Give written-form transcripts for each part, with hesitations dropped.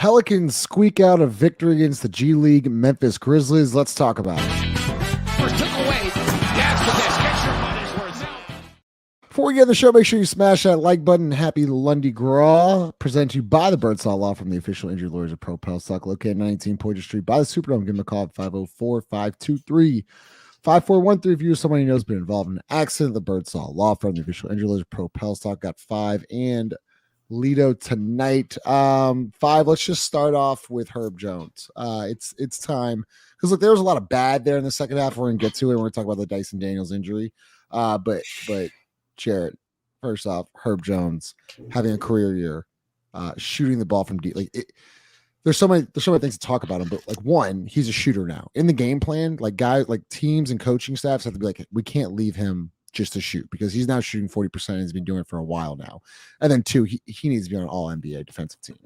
Pelicans squeak out a victory against the G League Memphis Grizzlies. Let's talk about it. First took away. That's the best. Get your money's worth. Before we get in the show, make sure you smash that like button. Happy Lundy Gras. Presented to you by the Birdsall Law from the official injury lawyers of Pro Pel Stock, located 19 Poydras Street by the Superdome. Give them a call at 504-523-5413. If you or someone you know has been involved in an accident, the Birdsall Law from the official injury lawyers of Pro Pel Stock got 5 and Lido tonight. 5. Let's just start off with Herb Jones. It's time because look, there was a lot of bad there in the second half. We're gonna get to it. We're gonna talk about the Dyson Daniels injury. But Jared, first off, Herb Jones having a career year, shooting the ball from deep. There's so many things to talk about him, but like one, he's a shooter now. In the game plan, like guys, like teams and coaching staffs have to be like, we can't leave him just to shoot because he's now shooting 40% and he's been doing it for a while now. And then 2, he needs to be on an all NBA defensive team.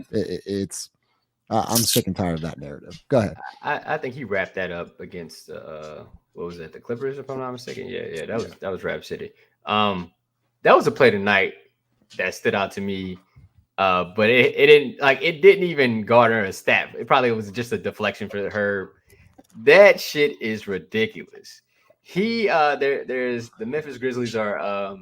I'm sick and tired of that narrative. Go ahead. I think he wrapped that up against what was it, the Clippers, if I'm not mistaken. Yeah, that was Rap City. That was a play tonight that stood out to me. But it didn't even garner a stat. It probably was just a deflection for her. That shit is ridiculous. There's the Memphis Grizzlies are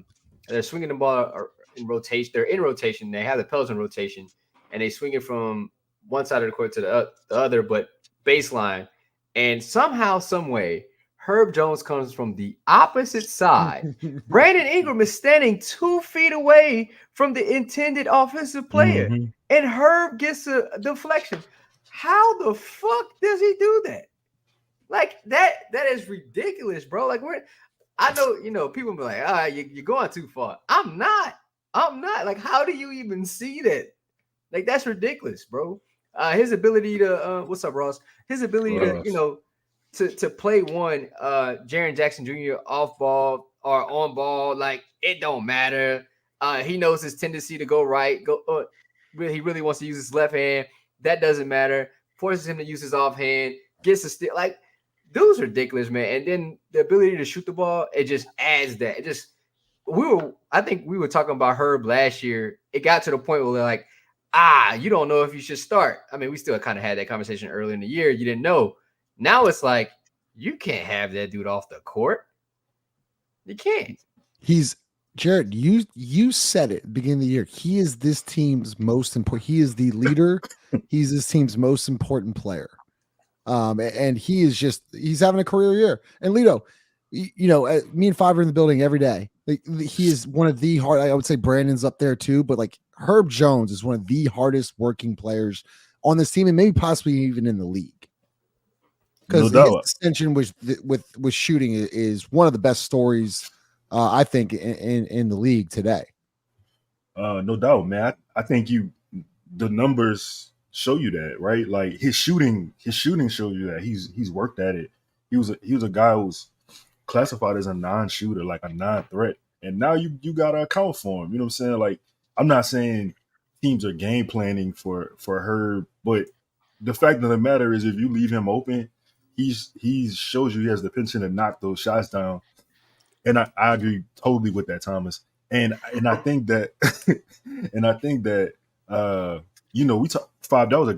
they're swinging the ball in rotation. They're in rotation. They have the Pelicans in rotation, and they swing it from one side of the court to the other, but baseline. And somehow, some way, Herb Jones comes from the opposite side. Brandon Ingram is standing 2 feet away from the intended offensive player, and Herb gets a deflection. How the fuck does he do that? Like that is ridiculous, bro. Like I know, people be like, you're going too far. I'm not. Like, how do you even see that? Like, that's ridiculous, bro. His ability to what's up, Ross? His ability to play one, Jaren Jackson Jr. off ball or on ball, like it don't matter. He knows his tendency to go right. He really wants to use his left hand. That doesn't matter. Forces him to use his offhand. Gets a steal. Like, dude's ridiculous, man. And then the ability to shoot the ball, it just adds that. I think we were talking about Herb last year. It got to the point where they're like, you don't know if you should start. I mean, we still kind of had that conversation earlier in the year. You didn't know. Now it's like, you can't have that dude off the court. You can't. Jared, you said it at the beginning of the year. He is this team's most important. He is the leader. He's this team's most important player. And he's having a career year. And Lito, me and Five are in the building every day. Like, he is one of the hard. I would say Brandon's up there too, but like Herb Jones is one of the hardest working players on this team, and maybe possibly even in the league. Because his extension with shooting is one of the best stories, I think, in the league today. No doubt, man. I think the numbers show you that, right? Like his shooting shows you that he's worked at it. He was a guy who was classified as a non-shooter, like a non-threat, and now you gotta account for him. You know what I'm saying? Like, I'm not saying teams are game planning for Herb, but the fact of the matter is, if you leave him open, he shows you he has the penchant to knock those shots down. And I agree totally with that, Thomas. And I think that we talk Five. That was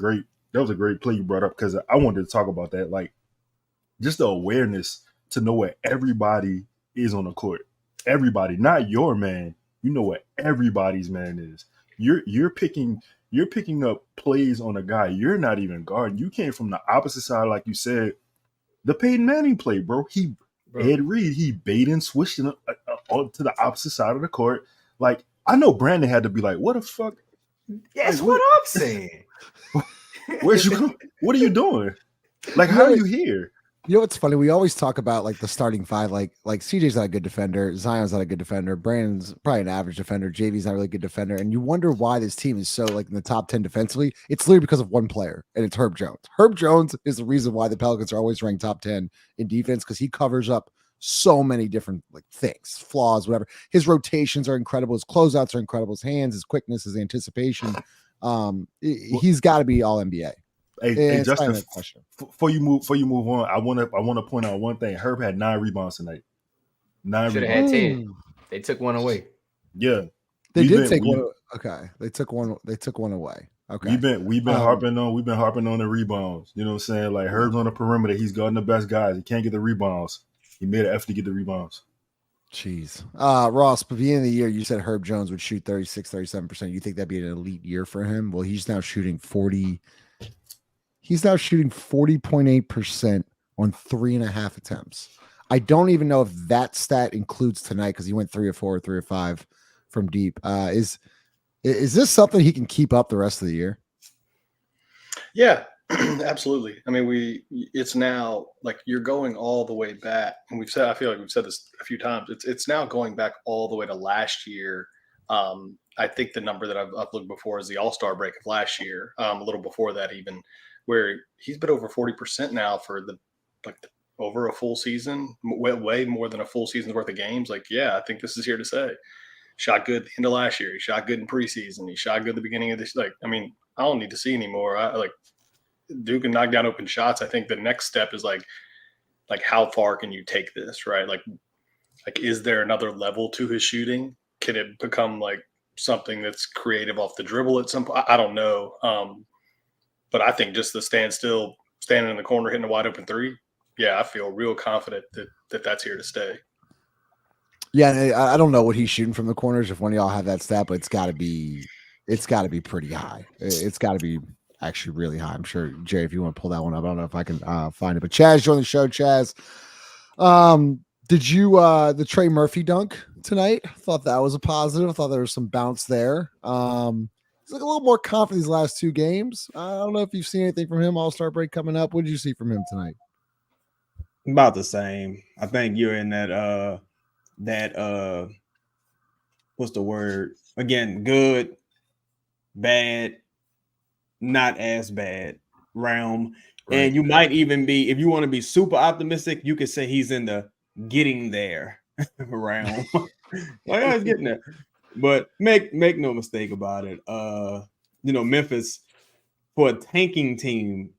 a great play you brought up, because I wanted to talk about that. Like, just the awareness to know where everybody is on the court. Everybody, not your man. You know what everybody's man is. You're picking up plays on a guy you're not even guarding. You came from the opposite side, like you said. The Peyton Manning play, bro. Ed Reed, he bait and switched to the opposite side of the court. Like, I know Brandon had to be like, what the fuck? That's what I'm saying. Where'd you go? What are you doing? Like, how are you here? You know what's funny? We always talk about like the starting five, like CJ's not a good defender, Zion's not a good defender, Brandon's probably an average defender, JV's not a really good defender, and you wonder why this team is so like in the top 10 defensively. It's literally because of one player, and it's Herb Jones. Herb Jones is the reason why the Pelicans are always ranked top 10 in defense, because he covers up so many different like things, flaws, whatever. His rotations are incredible, his closeouts are incredible, his hands, his quickness, his anticipation. He's got to be all NBA. Hey, Justin, before you move on, I want to point out one thing. Herb had 9 rebounds tonight. 9 Should have rebounds. had 10. They took one away. Yeah. They did take one. Okay. They took one away. Okay. We've been harping on the rebounds. You know what I'm saying? Like Herb's on the perimeter, he's guarding the best guys. He can't get the rebounds. He made an effort to get the rebounds. Jeez. Ross, beginning of the year, you said Herb Jones would shoot 36, 37%. You think that'd be an elite year for him? Well, he's now shooting 40.8% on 3.5 attempts. I don't even know if that stat includes tonight because he went 3 of 4, 3 of 5 from deep. Is this something he can keep up the rest of the year? Yeah, absolutely. I mean, it's now like you're going all the way back, and I feel like we've said this a few times. It's now going back all the way to last year. I think the number that I've looked before is the All-Star break of last year, a little before that even, where he's been over 40% now for over a full season, way more than a full season's worth of games. Like, yeah, I think this is here to stay. Shot good at the end of last year. He shot good in preseason. He shot good at the beginning of this. Like, I mean, I don't need to see anymore. Duke can knock down open shots. I think the next step is like how far can you take this, right? Like is there another level to his shooting? Can it become like something that's creative off the dribble at some point? I don't know. But I think just the standing in the corner, hitting a wide open three. Yeah, I feel real confident that that's here to stay. Yeah, I don't know what he's shooting from the corners. If one of y'all have that stat, but it's got to be pretty high. It's got to be actually really high. I'm sure, Jay, if you want to pull that one up, I don't know if I can find it. But Chaz joined the show. Chaz, did you the Trey Murphy dunk tonight? Thought that was a positive. I thought there was some bounce there. He's like a little more confident these last 2 games. I don't know if you've seen anything from him. All-Star break coming up. What did you see from him tonight? About the same. I think you're in that what's the word? Again, good, bad, not as bad realm. Right. And you might even be, if you want to be super optimistic, you could say he's in the getting there realm. Like, I was getting there. But make no mistake about it. Memphis, for a tanking team,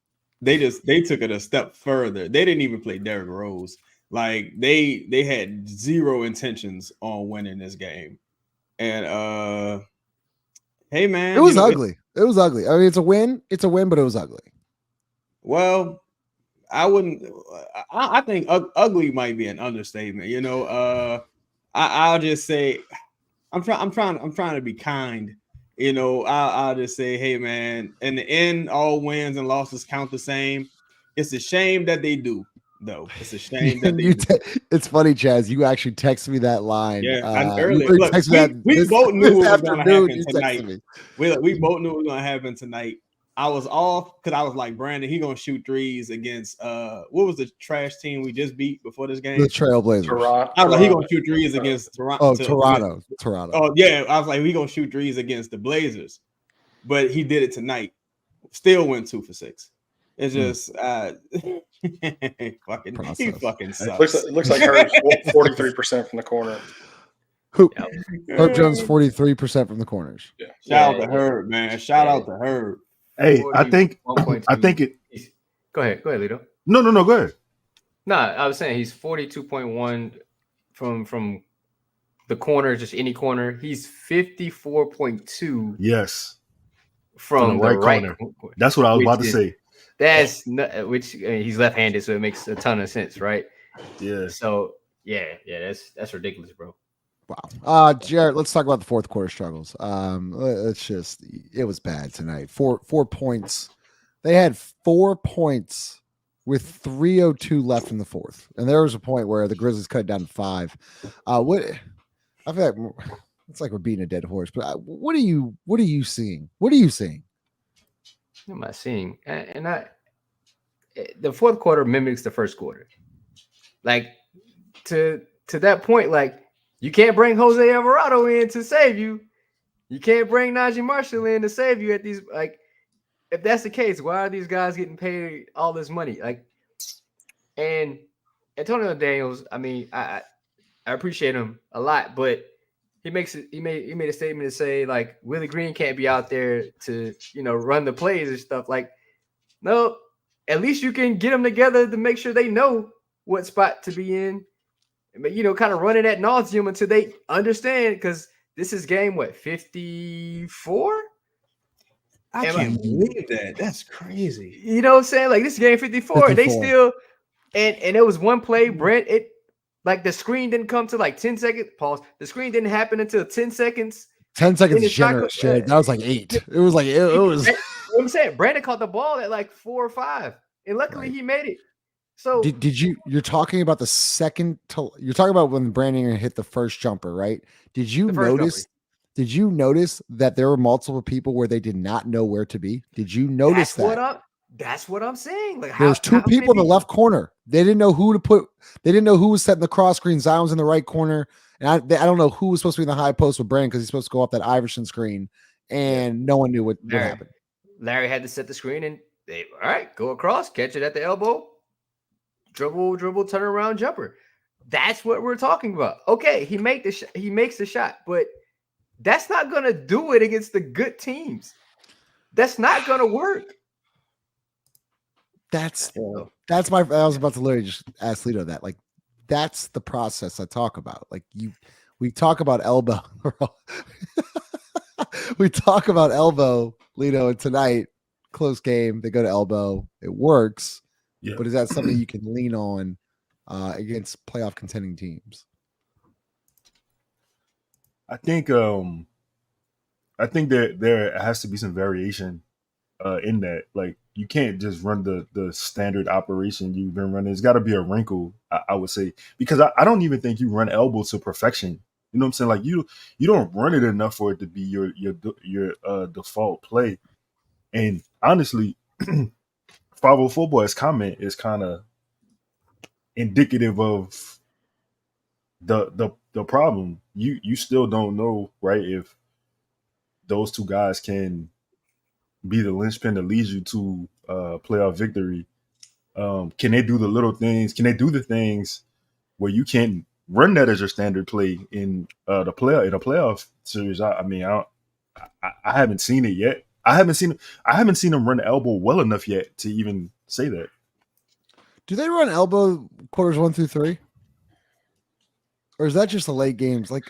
they took it a step further. They didn't even play Derrick Rose. Like they had zero intentions on winning this game. And hey man, it was ugly. It was ugly. I mean, it's a win, but it was ugly. Well, I think ugly might be an understatement. I'll just say I'm trying to be kind. I'll just say, hey man, in the end, all wins and losses count the same. It's a shame that they do, though. It's a shame that they do. It's funny, Chaz. You actually texted me that line. Yeah, earlier. Look, we both knew what was going to happen tonight. We both knew what was going to happen tonight. I was off because I was like, Brandon, he gonna shoot threes against what was the trash team we just beat before this game? The Trailblazers. I was like, he gonna shoot threes against Toronto. Toronto. Oh yeah, I was like, he gonna shoot threes against the Blazers, but he did it tonight. Still went 2 for 6. It's just he fucking sucks. It looks like Herb's 43% from the corner. Who? Herb Jones 43% from the corners. Yeah. Shout out to Herb, man. Shout out to Herb. Hey, I think it. Go ahead, Lito. No, go ahead. No, I was saying he's 42.1 from the corner, just any corner. He's 54.2. Yes, from the right corner. That's what I was about to say. That's he's left-handed, so it makes a ton of sense, right? Yeah. So yeah, that's ridiculous, bro. Wow. Jared, let's talk about the fourth quarter struggles. It was bad tonight. 4 points. They had 4 points with 3:02 left in the fourth. And there was a point where the Grizzlies cut it down to 5. I feel like it's like we're beating a dead horse, but what are you seeing? What are you seeing? What am I seeing? The fourth quarter mimics the first quarter. Like to that point, like, you can't bring Jose Alvarado in to save you. You can't bring Najee Marshall in to save you at these. Like, if that's the case, why are these guys getting paid all this money? Like, and Antonio Daniels, I mean, I appreciate him a lot, but he made a statement to say, like, Willie Green can't be out there to, run the plays and stuff. Like, no, at least you can get them together to make sure they know what spot to be in. Kind of running ad nauseum until they understand, because this is game, 54? I can't believe that. That's crazy. You know what I'm saying? Like, this is game 54. They 54. still and it was one play, Brent. It like the screen didn't come to like 10 seconds. Pause. The screen didn't happen until 10 seconds. 10 seconds And is it's not generous. go- Shit. That was like 8. It was like it was. You know what I'm saying? Brandon caught the ball at like 4 or 5, and luckily Right. he made it. So Did you're talking about the second you're talking about when Brandon hit the first jumper, right? Did you The first notice did you notice that there were multiple people where they did not know where to be? Did you notice that's what I'm saying. Like, There's two people in the left corner. They didn't know who to put. They didn't know who was setting the cross screen. Zion was in the right corner, and I don't know who was supposed to be in the high post with Brandon because he's supposed to go up that Iverson screen, and no one knew what happened. Larry had to set the screen, and they all right, go across, catch it at the elbow, dribble, turn around, jumper. That's what we're talking about. Okay, he makes the shot, but that's not gonna do it against the good teams. That's not gonna work. That's my. I was about to literally just ask Lito that. Like, that's the process I talk about. Like we talk about elbow. We talk about elbow, Lito, and tonight close game. They go to elbow. It works, but is that something you can lean on against playoff contending teams? I think there has to be some variation in that. Like, you can't just run the standard operation you've been running. It's got to be a wrinkle, I would say, because I don't even think you run elbow to perfection. You know what I'm saying? Like, you don't run it enough for it to be your default play. And honestly, 504 Boy's comment is kind of indicative of the problem. You still don't know, right, if those two guys can be the linchpin that leads you to playoff victory. Can they do the little things? Can they do the things where you can run that as your standard play in a playoff series? I haven't seen it yet. I haven't seen them run the elbow well enough yet to even say that. Do they run elbow quarters 1 through 3? Or is that just the late games? Like,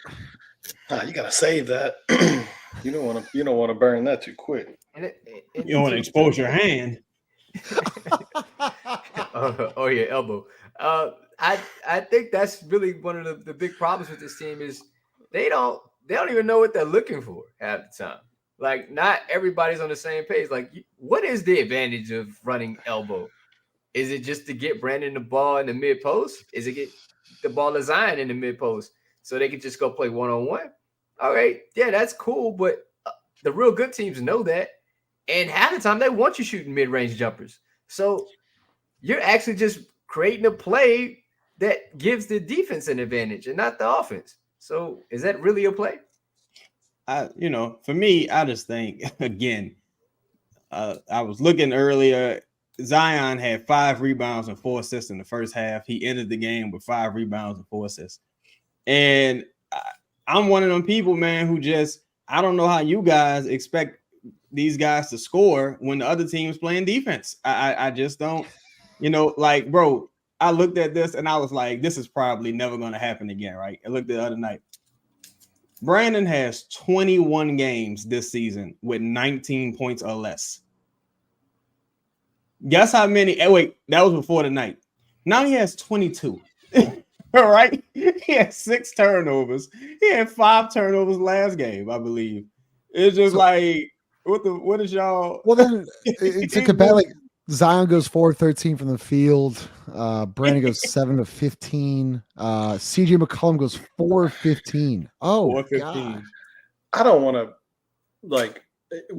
you gotta save that. You don't want to burn that too quick. You don't want to expose your hand. Yeah, elbow. I think that's really one of the big problems with this team is they don't even know what they're looking for half the time. Like, not everybody's on the same page. Like, what is the advantage of running elbow? Is it just to get Brandon the ball in the mid post? Is it get the ball to Zion in the mid post so they can just go play 1-on-1? All right, yeah, that's cool, but the real good teams know that, and half the time they want you shooting mid-range jumpers. So you're actually just creating a play that gives the defense an advantage and not the offense. So is that really a play? For me, I just think, again, I was looking earlier. Zion had 5 rebounds and 4 assists in the first half. He ended the game with 5 rebounds and 4 assists. And I'm one of them people, man, who just, I don't know how you guys expect these guys to score when the other team's playing defense. I just don't, like, bro, I looked at this and I was like, this is probably never going to happen again, right? I looked at the other night. Brandon has 21 games this season with 19 points or less. Guess how many? Wait, that was before the night. Now he has 22. All right. He had 6 turnovers. He had 5 turnovers last game, I believe. It's just like, what is y'all? Well, then it's a bad, like, Zion goes 4-13 from the field. Brandon goes 7-15. CJ McCollum goes 4-15. Oh, 4-15. God. I don't want to, like,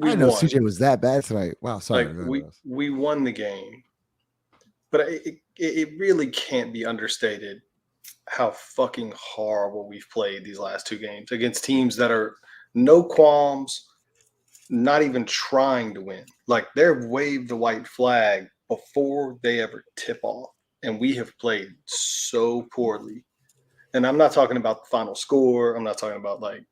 I know CJ was that bad tonight. Wow, sorry. Like, we won the game, but it really can't be understated how fucking horrible we've played these last 2 games against teams that are no qualms, not even trying to win. Like, they've waved the white flag before they ever tip off, and we have played so poorly. And I'm not talking about the final score. I'm not talking about, like,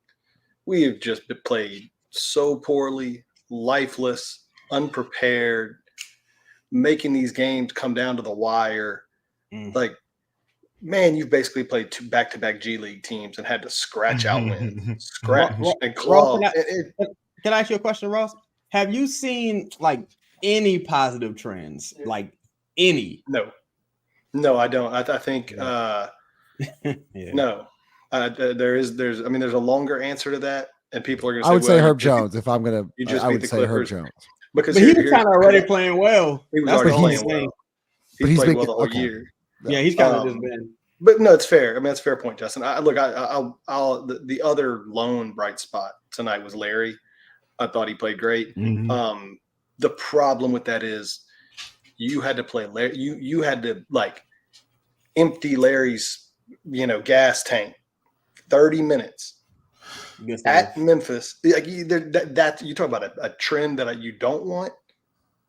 we have just played so poorly, lifeless, unprepared, making these games come down to the wire. Like, man, you've basically played 2 back-to-back G League teams and had to scratch out wins, scratch and claw. Can I ask you a question, Ross? have you seen like any positive trends? Like any? No, I don't. I think Yeah. no. There's a longer answer to that, and people are going to say, I would say well, Herb Jones if I'm gonna. you just I beat would the say Herb Clippers. Jones. Because But he was kind of already playing well. He was That's already what playing I'm well. saying. But He's he's played been- well the whole okay. year. Yeah, he's kind of just been. But no, it's fair. I mean, that's a fair point, Justin. The other lone bright spot tonight was Larry. I thought he played great. Mhm. The problem with that is you had to play Larry. You had to like empty Larry's gas tank 30 minutes Good at stuff. Memphis. Like you talk about a trend that you don't want.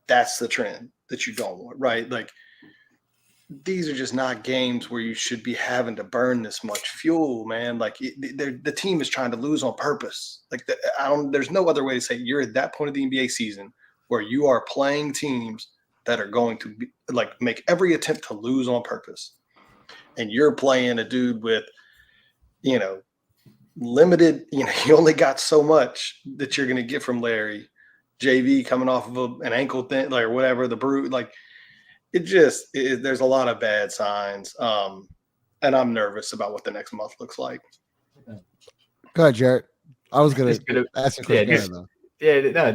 That's the trend that you don't want, right? Like these are just not games where you should be having to burn this much fuel, man. Like the team is trying to lose on purpose. Like there's no other way to say it. You're at that point of the NBA season where you are playing teams that are going to be like make every attempt to lose on purpose, and you're playing a dude with, limited. You only got so much that you're going to get from Larry. JV coming off of an ankle thing, like whatever the brute, like. There's a lot of bad signs, and I'm nervous about what the next month looks like. Go ahead, Jarrett. I was going to ask you a question.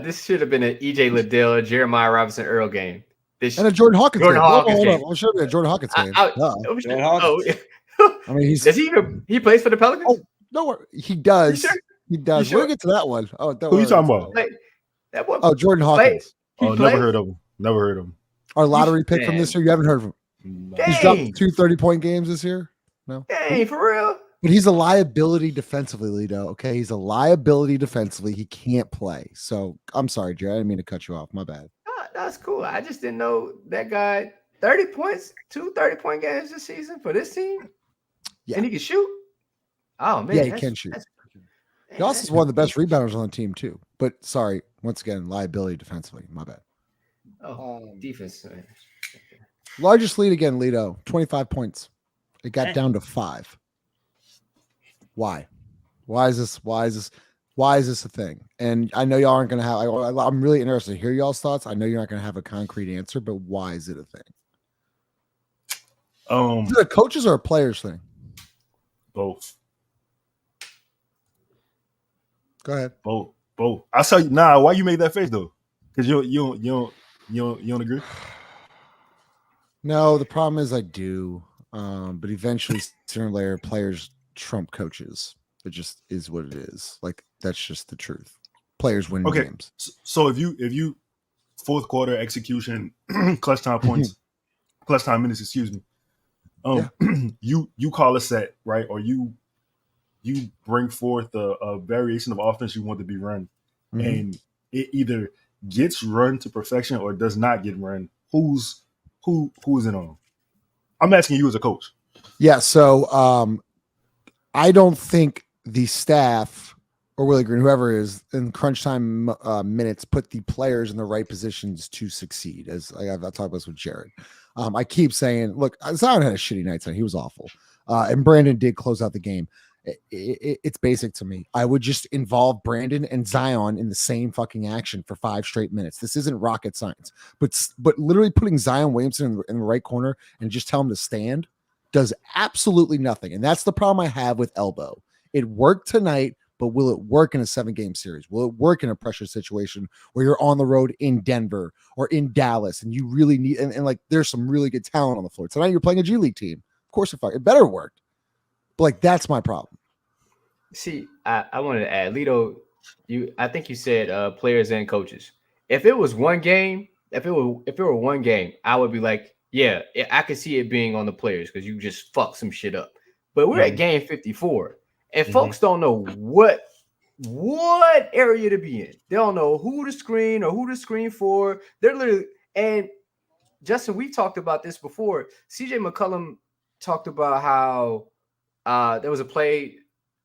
This should have been an EJ Liddell, Jeremiah Robinson Earl game. And a Jordan Hawkins game. Hold game. on. It should have been a Jordan Hawkins game. I mean, does he plays for the Pelicans? Oh, no, he does. Sure? He does. Sure? We'll get to that one. Oh, who are you talking about? That one. Oh, Jordan Hawkins. Never heard of him. Our lottery pick from this year. You haven't heard of him. Dang. He's dropped 2 30-point games this year. No. Dang, for real. But he's a liability defensively, Lido. Okay, he's a liability defensively. He can't play. So I'm sorry, Jared. I didn't mean to cut you off. My bad. That's cool. I just didn't know that guy. 30 points, 2 30-point games this season for this team. Yeah, and he can shoot. Oh man, yeah, he can shoot. He also is one of the best rebounders on the team too. But sorry, once again, liability defensively. My bad. Defense. Largest lead again, Lido, 25 points. It got down to 5. Why? Why is this a thing? And I know y'all aren't going to have, I'm really interested to hear y'all's thoughts. I know you're not going to have a concrete answer, but why is it a thing? Is it a coaches or a players thing? Both. Go ahead. Both. I'll tell you now. Why you made that face though? Because you don't agree? No, the problem is I do. But eventually sooner or later players trump coaches. It just is what it is. Like that's just the truth. Players win games. So if you fourth quarter execution, clutch time points, clutch time minutes, excuse me. You call a set, right? Or you bring forth a variation of offense you want to be run, and it either gets run to perfection or does not get run. Who's it on? I'm asking you as a coach. Yeah, so I don't think the staff or Willie Green, whoever is in crunch time minutes, put the players in the right positions to succeed. As I've talked about this with Jared. I keep saying, look, Zion had a shitty night tonight. He was awful. And Brandon did close out the game. It's basic to me. I would just involve Brandon and Zion in the same fucking action for 5 straight minutes. This isn't rocket science, but literally putting Zion Williamson in the right corner and just tell him to stand does absolutely nothing. And that's the problem I have with Elbow. It worked tonight, but will it work in a 7-game series? Will it work in a pressure situation where you're on the road in Denver or in Dallas and you really need, and like there's some really good talent on the floor. Tonight you're playing a G League team. Of course it better work. But like that's my problem. See, I wanted to add, Lito, I think you said players and coaches. If it was one game, if it were one game, I would be like, yeah, I could see it being on the players because you just fuck some shit up. But we're at game 54, and folks don't know what area to be in. They don't know who to screen or who to screen for. They're literally, and Justin, we've talked about this before. CJ McCollum talked about how there was a play,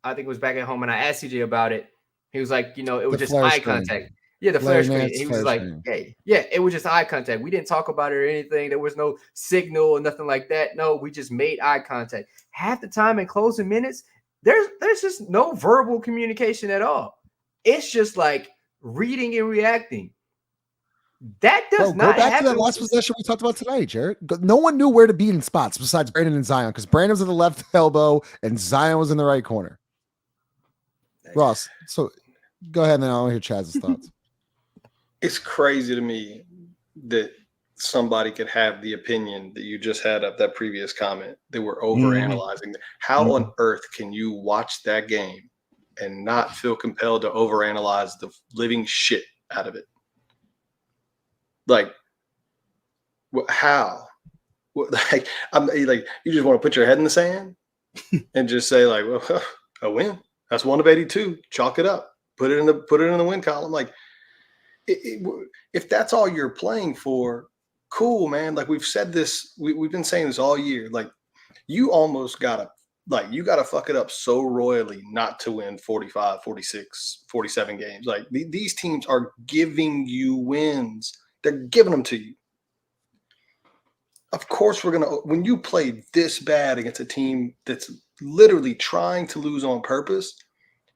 I think it was back at home, and I asked CJ about it. He was like, it was just eye contact. Yeah, the flare screen. He was like, hey, yeah, it was just eye contact. We didn't talk about it or anything. There was no signal or nothing like that. No, we just made eye contact. Half the time in closing minutes, there's just no verbal communication at all. It's just like reading and reacting. That does Bro, not go back happen. to that last possession we talked about tonight, Jared. No one knew where to be in spots besides Brandon and Zion because Brandon was at the left elbow and Zion was in the right corner. Ross, so go ahead and then I'll hear Chaz's thoughts. It's crazy to me that somebody could have the opinion that you just had of that previous comment that we're overanalyzing. How on earth can you watch that game and not feel compelled to overanalyze the living shit out of it? Like, how? Like, I'm like, you just want to put your head in the sand and just say like, well, a win. That's 1 of 82. Chalk it up. Put it in the win column. Like, if that's all you're playing for, cool, man. Like we've said this, we've been saying this all year. Like, you almost gotta fuck it up so royally not to win 45, 46, 47 games. Like these teams are giving you wins. They're giving them to you. Of course, when you play this bad against a team that's literally trying to lose on purpose,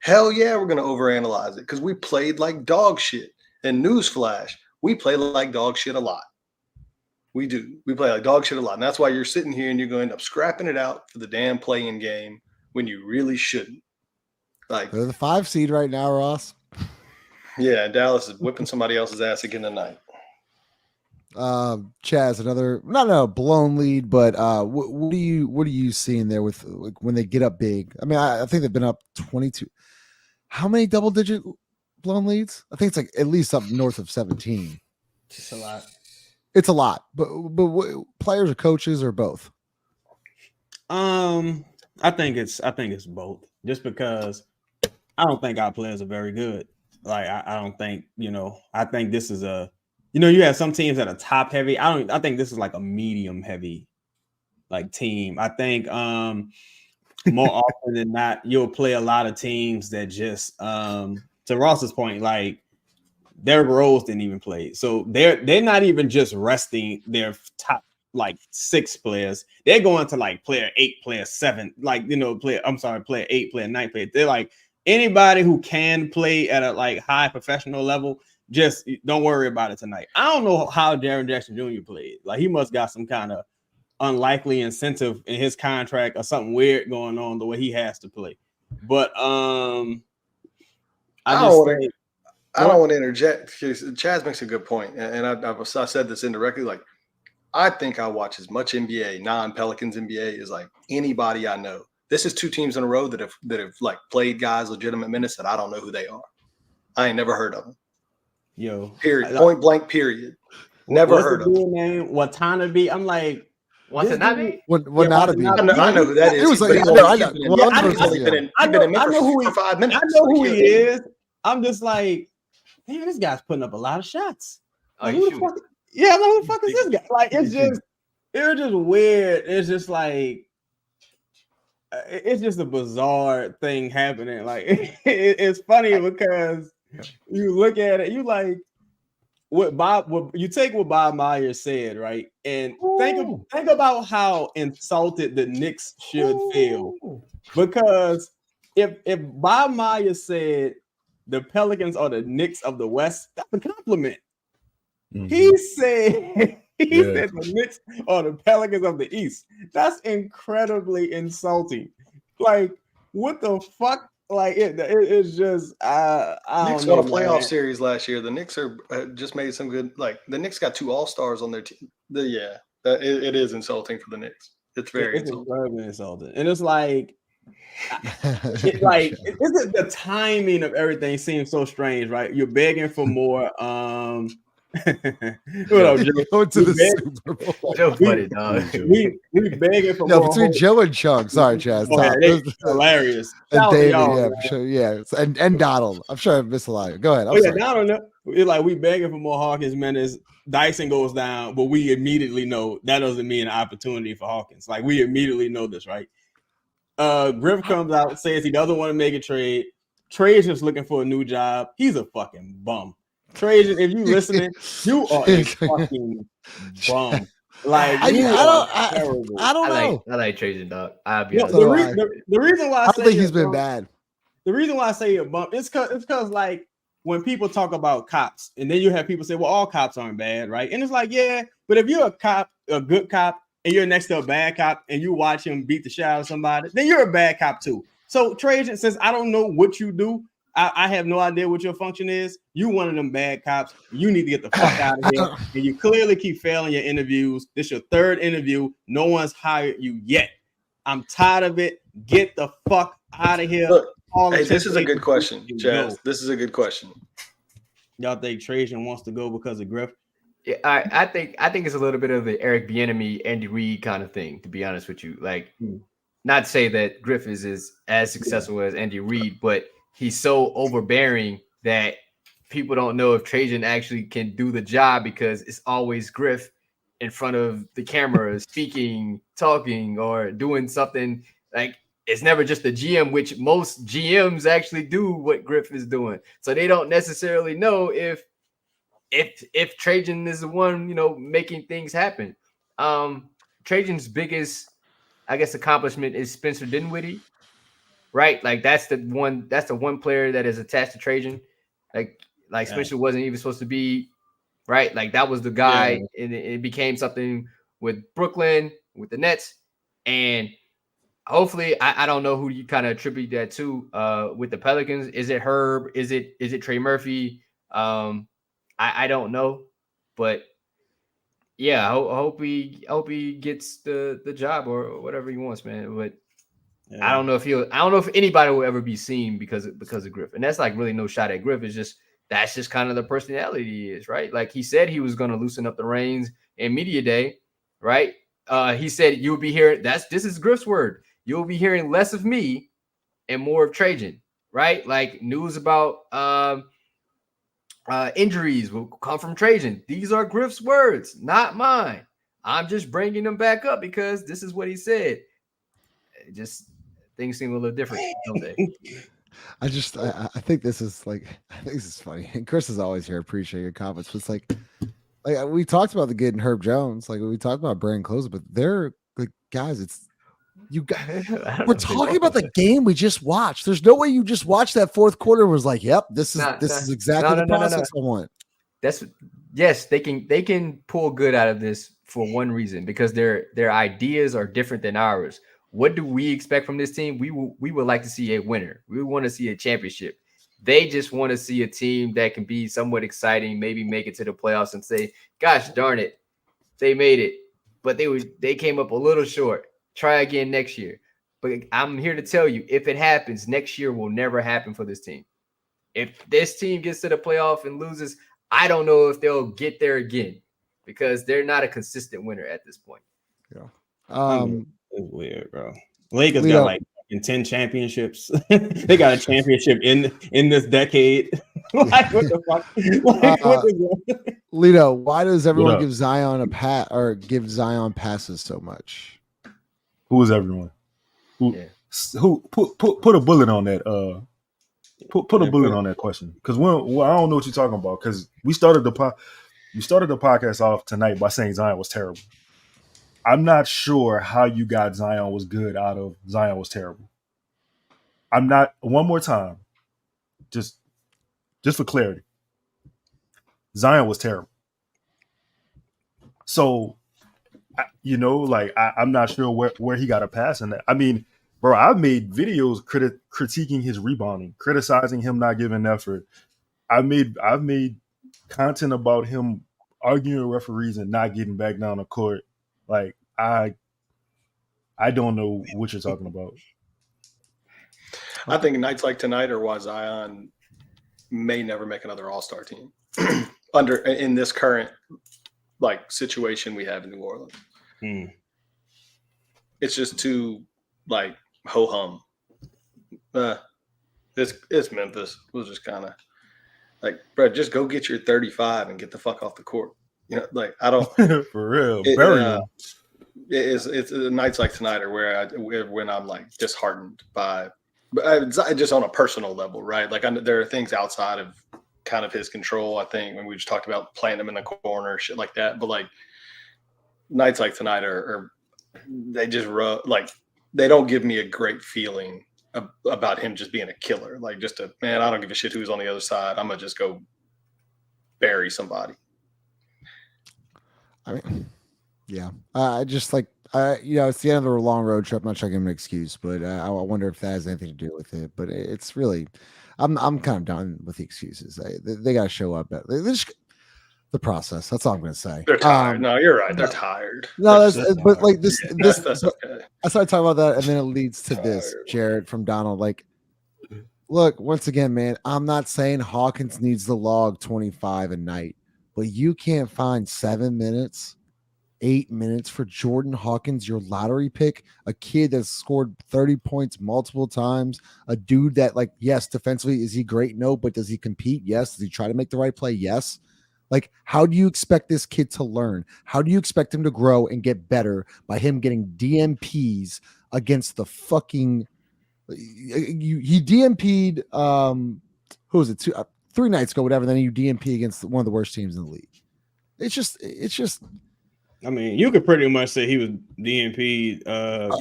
hell yeah, we're going to overanalyze it because we played like dog shit. And newsflash, we play like dog shit a lot. We do. We play like dog shit a lot. And that's why you're sitting here and you're going to end up scrapping it out for the damn play-in game when you really shouldn't. Like, They're the 5 seed right now, Ross. Yeah, Dallas is whipping somebody else's ass again tonight. Chaz, another not a blown lead, but what are you seeing there with like when they get up big? I mean, I think they've been up 22. How many double-digit blown leads? I think it's like at least up north of 17. It's a lot. It's a lot, but players or coaches or both? I think it's both. Just because I don't think our players are very good. Like I don't think, I think this is you have some teams that are top heavy. I think this is like a medium heavy like team. I think more often than not, you'll play a lot of teams that just to Ross's point, like Derrick Rose didn't even play. So they're not even just resting their top like 6 players. They're going to like player 8, player 7, like player 8, player 9, player. They're like anybody who can play at a like high professional level, just don't worry about it tonight. I don't know how Jaren Jackson Jr. played. Like he must got some kind of unlikely incentive in his contract or something weird going on the way he has to play. But I don't want to interject. Chaz makes a good point, and I said this indirectly. Like, I think I watch as much NBA, non-Pelicans NBA, as like anybody I know. This is 2 teams in a row that have like played guys legitimate minutes that I don't know who they are. I ain't never heard of them. Yo, period. Point blank. Period. Never heard of them. Name Watanabe. I'm like, Watanabe. Watanabe. I know who that is. It was like, I know who he is. 5 minutes. I know who he is. I'm just like, man, this guy's putting up a lot of shots. Like, who the fuck is this guy? Like, it was just weird. It's just like, it's just a bizarre thing happening. Like, it's funny because you look at it, you like you take what Bob Myers said, right? And think about how insulted the Knicks should feel. Because if Bob Myers said the Pelicans are the Knicks of the West, that's a compliment. Mm-hmm. He said the Knicks are the Pelicans of the East. That's incredibly insulting. Like, what the fuck? Like, it's just Knicks won a playoff series last year. The Knicks are just made some good. Like, the Knicks got 2 All-Stars on their team. It is insulting for the Knicks. It's very insulting. And it's like, the timing of everything seems so strange, right? You're begging for more. What up, Joe? Going to the Super Bowl. Joe funny, dog. We begging for more. Between Joe and Chug. Sorry, Chaz. Hilarious. And David, and Donald. I'm sure I missed a lot. Go ahead. Donald. It's like we begging for more Hawkins minutes. Dyson goes down, but we immediately know that doesn't mean an opportunity for Hawkins. Like, we immediately know this, right? Griff comes out, says he doesn't want to make a trade. Trey's just looking for a new job. He's a fucking bum. Trajan, if you listening, you are a fucking bum. Like, I don't know. I like Trajan, dog. The reason why I think he's been bad. The reason why I say a bum is because like when people talk about cops, and then you have people say, well, all cops aren't bad, right? And it's like, yeah, but if you're a cop, a good cop, and you're next to a bad cop, and you watch him beat the shit out of somebody, then you're a bad cop too. So, Trajan, since I don't know what you do, I have no idea what your function is. You one of them bad cops. You need to get the fuck out of here. And you clearly keep failing your interviews. This is your third interview. No one's hired you yet. I'm tired of it. Get the fuck out of here. Look, hey, this is a good question, Jazz. This is a good question. Y'all think Trajan wants to go because of Griff? Yeah, I think it's a little bit of the Eric Bieniemy, Andy Reid kind of thing, to be honest with you. Like, not to say that Griff is as successful as Andy Reid, but he's so overbearing that people don't know if Trajan actually can do the job because it's always Griff in front of the camera speaking, talking, or doing something. Like, it's never just the GM, which most GMs actually do what Griff is doing. So they don't necessarily know if Trajan is the one, making things happen. Trajan's biggest, I guess, accomplishment is Spencer Dinwiddie. Right, like that's the one player that is attached to Trajan. Like Spencer wasn't even supposed to be, right? Like that was the guy, and it became something with Brooklyn, with the Nets, and hopefully, I don't know who you kind of attribute that to. With the Pelicans, is it Herb? Is it Trey Murphy? I don't know, but yeah, I hope he gets the job or whatever he wants, man. But I don't know if anybody will ever be seen because of Griff. And that's like really no shot at Griff. It's just that's just kind of the personality he is, right? Like he said he was going to loosen up the reins in media day, right? He said you'll be hearing this is Griff's word. You'll be hearing less of me and more of Trajan, right? Like news about injuries will come from Trajan. These are Griff's words, not mine. I'm just bringing them back up because this is what he said. Just things seem a little different, don't they? I think this is funny. And Chris is always here. Appreciate your comments. But it's like we talked about the good and Herb Jones. Like we talked about Brandon Closer, but they're like guys. It's you guys. We're talking about the game we just watched. There's no way you just watched that fourth quarter and was like, "Yep, this is exactly the process I want." Yes, they can pull good out of this for one reason because their ideas are different than ours. What do we expect from this team? We would like to see a winner. We want to see a championship. They just want to see a team that can be somewhat exciting, maybe make it to the playoffs and say, gosh darn it, they made it. But they came up a little short. Try again next year. But I'm here to tell you, if it happens, next year will never happen for this team. If this team gets to the playoff and loses, I don't know if they'll get there again because they're not a consistent winner at this point. Yeah. It's weird, bro. Lakers got like 10 championships. They got a championship in this decade. Like what the fuck? Lito, why does everyone give Zion a pat or give Zion passes so much? Who is everyone? Who put a bullet on that? Put a bullet on that question because I don't know what you're talking about because we started the podcast off tonight by saying Zion was terrible. I'm not sure how you got Zion was good out of Zion was terrible. I'm not. One more time, just for clarity, Zion was terrible. So, I'm not sure where he got a pass in that. I mean, bro, I've made videos critiquing his rebounding, criticizing him not giving effort. I've made content about him arguing with referees and not getting back down the court. Like I don't know what you're talking about. I think nights like tonight are why Zion may never make another All-Star team in this current situation we have in New Orleans. It's just too ho hum. It's Memphis. We'll just kind of bro, just go get your 35 and get the fuck off the court. I don't for real. It's nights like tonight are when I'm disheartened by, just on a personal level, right? There are things outside of kind of his control. I think when we just talked about planting him in the corner, shit like that. But nights like tonight are they just they don't give me a great feeling about him just being a killer. Like man, I don't give a shit who's on the other side. I'm gonna just go bury somebody. I mean, yeah. I just like it's the end of a long road trip. I'm not trying to give him an excuse, but I wonder if that has anything to do with it. But it's really, I'm kind of done with the excuses. They got to show up. The process. That's all I'm going to say. They're tired. No, you're right. They're tired. No, but tired. like this, that's okay. I started talking about that, and then it leads to this, Jared from Donald. Like, look, once again, man, I'm not saying Hawkins needs to log 25 a night, but you can't find 7 minutes, 8 minutes for Jordan Hawkins, your lottery pick, a kid that's scored 30 points multiple times, a dude that, like, yes, defensively, is he great? No, but does he compete? Yes. Does he try to make the right play? Yes. Like, how do you expect this kid to learn? How do you expect him to grow and get better by him getting DMPs against the fucking he DMP'd who was it 3 nights ago, whatever, then you DMP against one of the worst teams in the league. It's just I mean, you could pretty much say he was DMP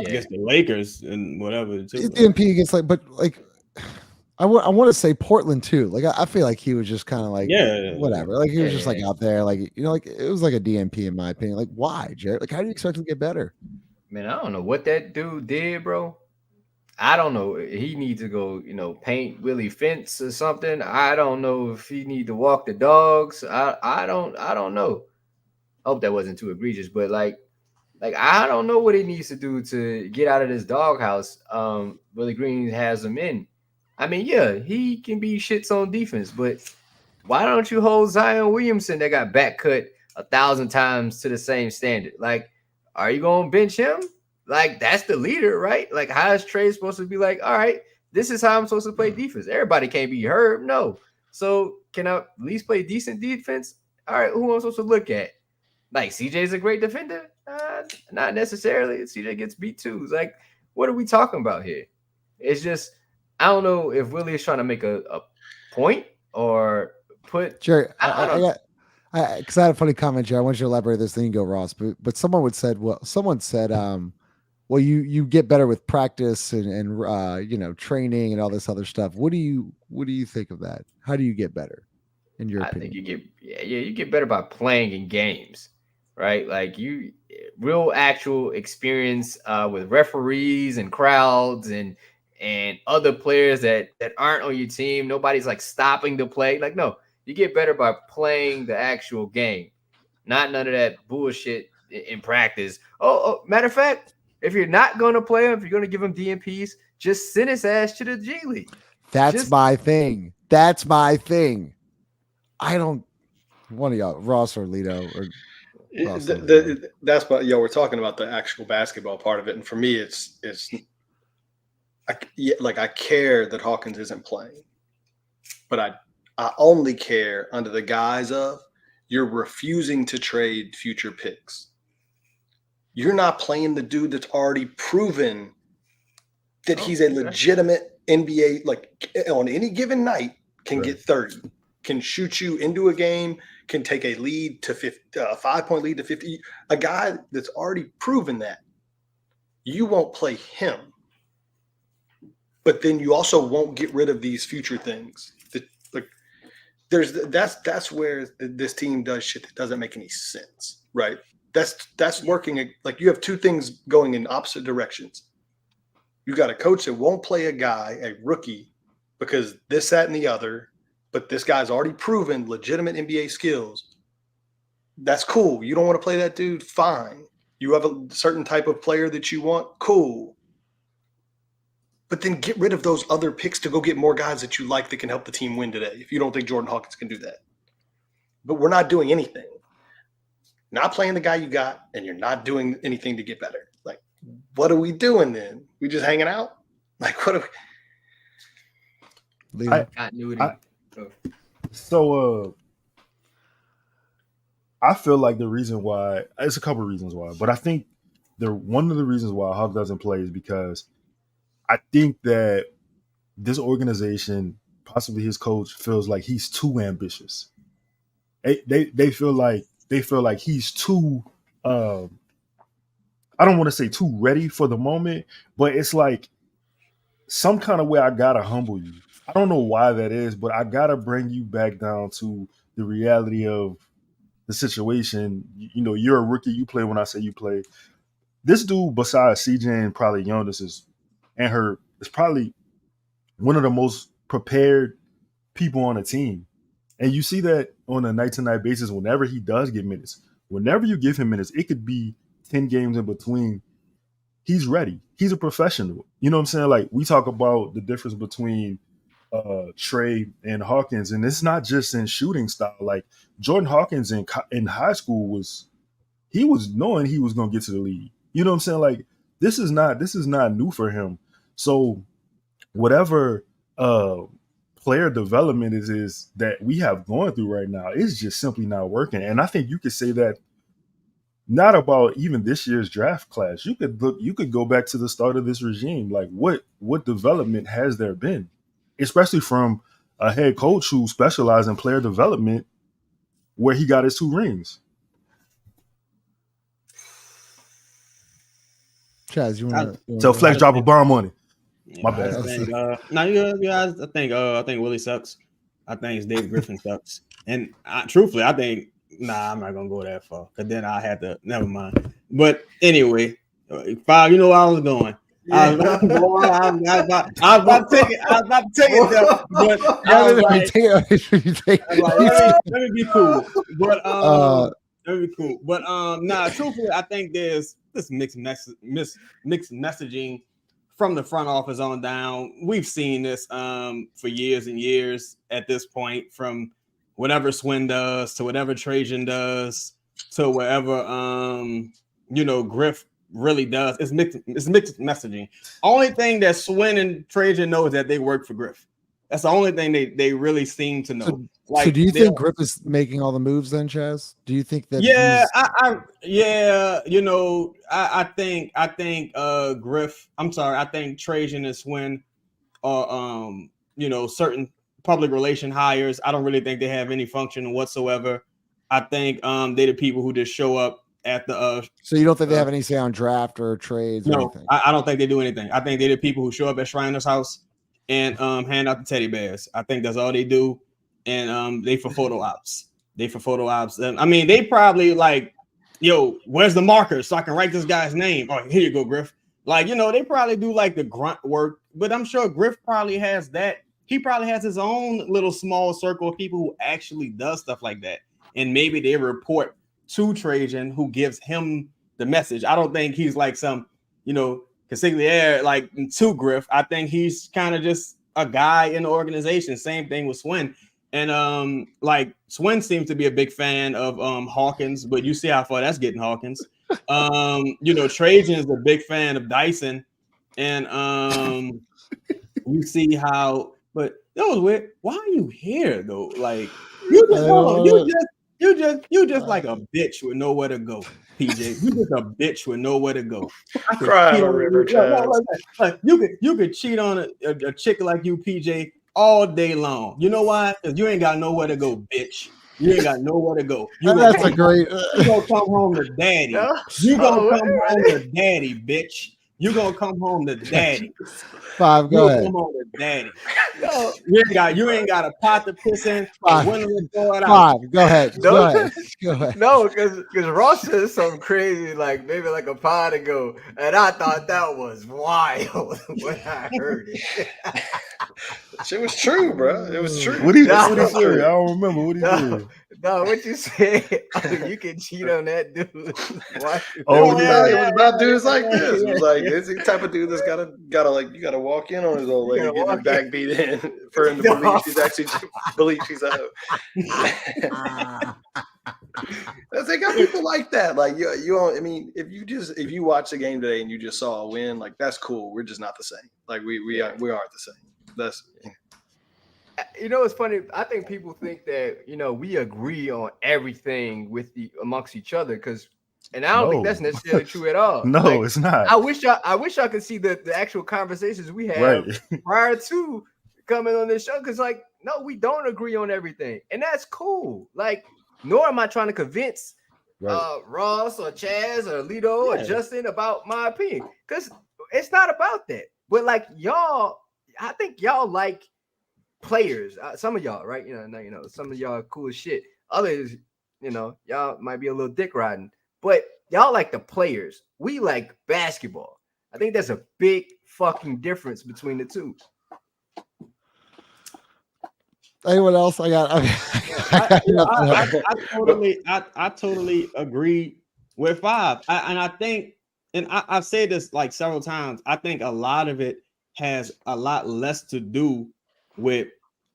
against the Lakers and whatever. DMP against I want to say Portland too. Like I feel like he was just kind of like whatever. Like he was just like out there, like like it was like a DMP in my opinion. Like why, Jared? Like how do you expect him to get better? Man, I don't know what that dude did, bro. I don't know. He needs to go, paint Willie fence or something. I don't know if he need to walk the dogs. I don't know. I hope that wasn't too egregious, but like I don't know what he needs to do to get out of this doghouse. Willie Green has him in. I mean, yeah, he can be shits on defense, but why don't you hold Zion Williamson that got back cut 1,000 times to the same standard? Like, are you going to bench him? Like, that's the leader, right? Like, how is Trey supposed to be like, all right, this is how I'm supposed to play defense. Everybody can't be Herb. No. So can I at least play decent defense? All right, who am I supposed to look at? Like, CJ's a great defender? Not necessarily. CJ gets beat too. It's like, what are we talking about here? It's just, I don't know if Willie is trying to make a point or put. Jerry, I had a funny comment, Jerry. I want you to elaborate this. Then you go, Ross. But someone said, well, you get better with practice and training and all this other stuff. What do you think of that? How do you get better? In your opinion, I think you get better by playing in games, right? Like real actual experience with referees and crowds and other players that aren't on your team. Nobody's like stopping the play. Like, no, you get better by playing the actual game, not none of that bullshit in practice. Oh, matter of fact, if you're not going to play him, if you're going to give him DMPs, just send his ass to the G League. That's my thing. I don't one of y'all, Ross or Lito or Ross that's what we're talking about, the actual basketball part of it. And for me, it's I care that Hawkins isn't playing, but I only care under the guise of you're refusing to trade future picks. You're not playing the dude that's already proven that he's a legitimate NBA, like on any given night can get 30, can shoot you into a game, can take a lead to 50, a 5-point lead to 50. A guy that's already proven that. You won't play him. But then you also won't get rid of these future things. That's where this team does shit that doesn't make any sense, right? That's working. Like, you have two things going in opposite directions. You got a coach that won't play a rookie, because this, that, and the other, but this guy's already proven legitimate NBA skills. That's cool. You don't want to play that dude? Fine. You have a certain type of player that you want? Cool. But then get rid of those other picks to go get more guys that you like that can help the team win today, if you don't think Jordan Hawkins can do that. But we're not doing anything. Not playing the guy you got, and you're not doing anything to get better. Like, what are we doing then? We just hanging out? Like, what are we? I feel like the reason why, it's a couple of reasons why, but I think one of the reasons why Hawk doesn't play is because I think that this organization, possibly his coach, feels like he's too ambitious. They feel like he's too I don't want to say too ready for the moment, but it's like some kind of way I gotta humble you. I don't know why that is, but I gotta bring you back down to the reality of the situation. You know, you're a rookie. You play when I say you play. This dude, besides CJ and probably Jonas is probably one of the most prepared people on the team. And you see that on a night-to-night basis whenever he does get minutes. Whenever you give him minutes, it could be 10 games in between. He's ready. He's a professional. You know what I'm saying? Like, we talk about the difference between Trey and Hawkins, and it's not just in shooting style. Like, Jordan Hawkins in high school was knowing he was going to get to the league. You know what I'm saying? Like, this is not new for him. So whatever player development is that we have going through right now, it's just simply not working. And I think you could say that not about even this year's draft class. You could go back to the start of this regime. Like, what development has there been, especially from a head coach who specialized in player development, where he got his 2 rings. Chaz, you want to So Flex drop a bomb on it. Yeah, My bad. I think Willie sucks. I think David Griffin sucks. And truthfully, I think I'm not gonna go that far because then I had to. Never mind. But anyway, 5. You know where I was going. I was about to take it there, but I was like, let me be cool. But let me be cool. But truthfully, I think there's this mixed messaging from the front office on down. We've seen this for years and years at this point, from whatever Swin does to whatever Trajan does to whatever Griff really does. It's mixed messaging. Only thing that Swin and Trajan know is that they work for Griff. That's the only thing they really seem to know. So do you think Griff is making all the moves then, Chaz? Do you think that? Yeah, I think Griff. I'm sorry, I think Trajan and Swin are certain public relation hires. I don't really think they have any function whatsoever. I think they're the people who just show up at the. So you don't think they have any say on draft or trades? No, or anything? I don't think they do anything. I think they're the people who show up at Shriner's house and hand out the teddy bears. I think that's all they do. And they for photo ops. I mean, they probably like, yo, where's the marker so I can write this guy's name? Oh, here you go, Griff. Like, they probably do like the grunt work, but I'm sure Griff probably has that. He probably has his own little small circle of people who actually does stuff like that. And maybe they report to Trajan, who gives him the message. I don't think he's like some, consigliere like to Griff. I think he's kind of just a guy in the organization. Same thing with Swin. And like Swin seems to be a big fan of Hawkins, but you see how far that's getting Hawkins. Trajan is a big fan of Dyson, and you see how. But that was weird. Why are you here though? Like you just like a bitch with nowhere to go, PJ. You just a bitch with nowhere to go. I cry on a river, like you could cheat on a chick like you, PJ, all day long. You know why? Because you ain't got nowhere to go, bitch. You ain't got nowhere to go. You That's gonna a great. You gonna come home to daddy. You gonna come home to daddy, bitch. You gonna come home to daddy. 5, go ahead. Come home to daddy. You ain't got a pot to piss in. 5, go ahead. Go ahead. No, because Ross says something crazy, like maybe like a pod ago, and I thought that was wild when I heard it. It was true, bro. It was true. What he say? I don't remember what he said. No, what you said? You can cheat on that dude. Why? It was about dudes like this. It was like this the type of dude that's gotta like you gotta walk in on his old lady, get her back beat in for him to believe she's actually They got people like that. Like you don't. I mean, if you watch the game today and you just saw a win, like that's cool. We're just not the same. Like we aren't the same. That's. It's funny. I think people think that we agree on everything amongst each other and I don't think that's necessarily true at all. No, like, it's not. I wish I could see the actual conversations we had prior to coming on this show because no, we don't agree on everything, and that's cool. Like, nor am I trying to convince Ross or Chaz or Lito or Justin about my opinion because it's not about that. But like y'all, I think y'all like players. Some of y'all, right? Some of y'all are cool as shit. Others, y'all might be a little dick riding, but y'all like the players. We like basketball. I think there's a big fucking difference between the two. Anyone else? I totally agree with Five. I've said this like several times. I think a lot of it has a lot less to do with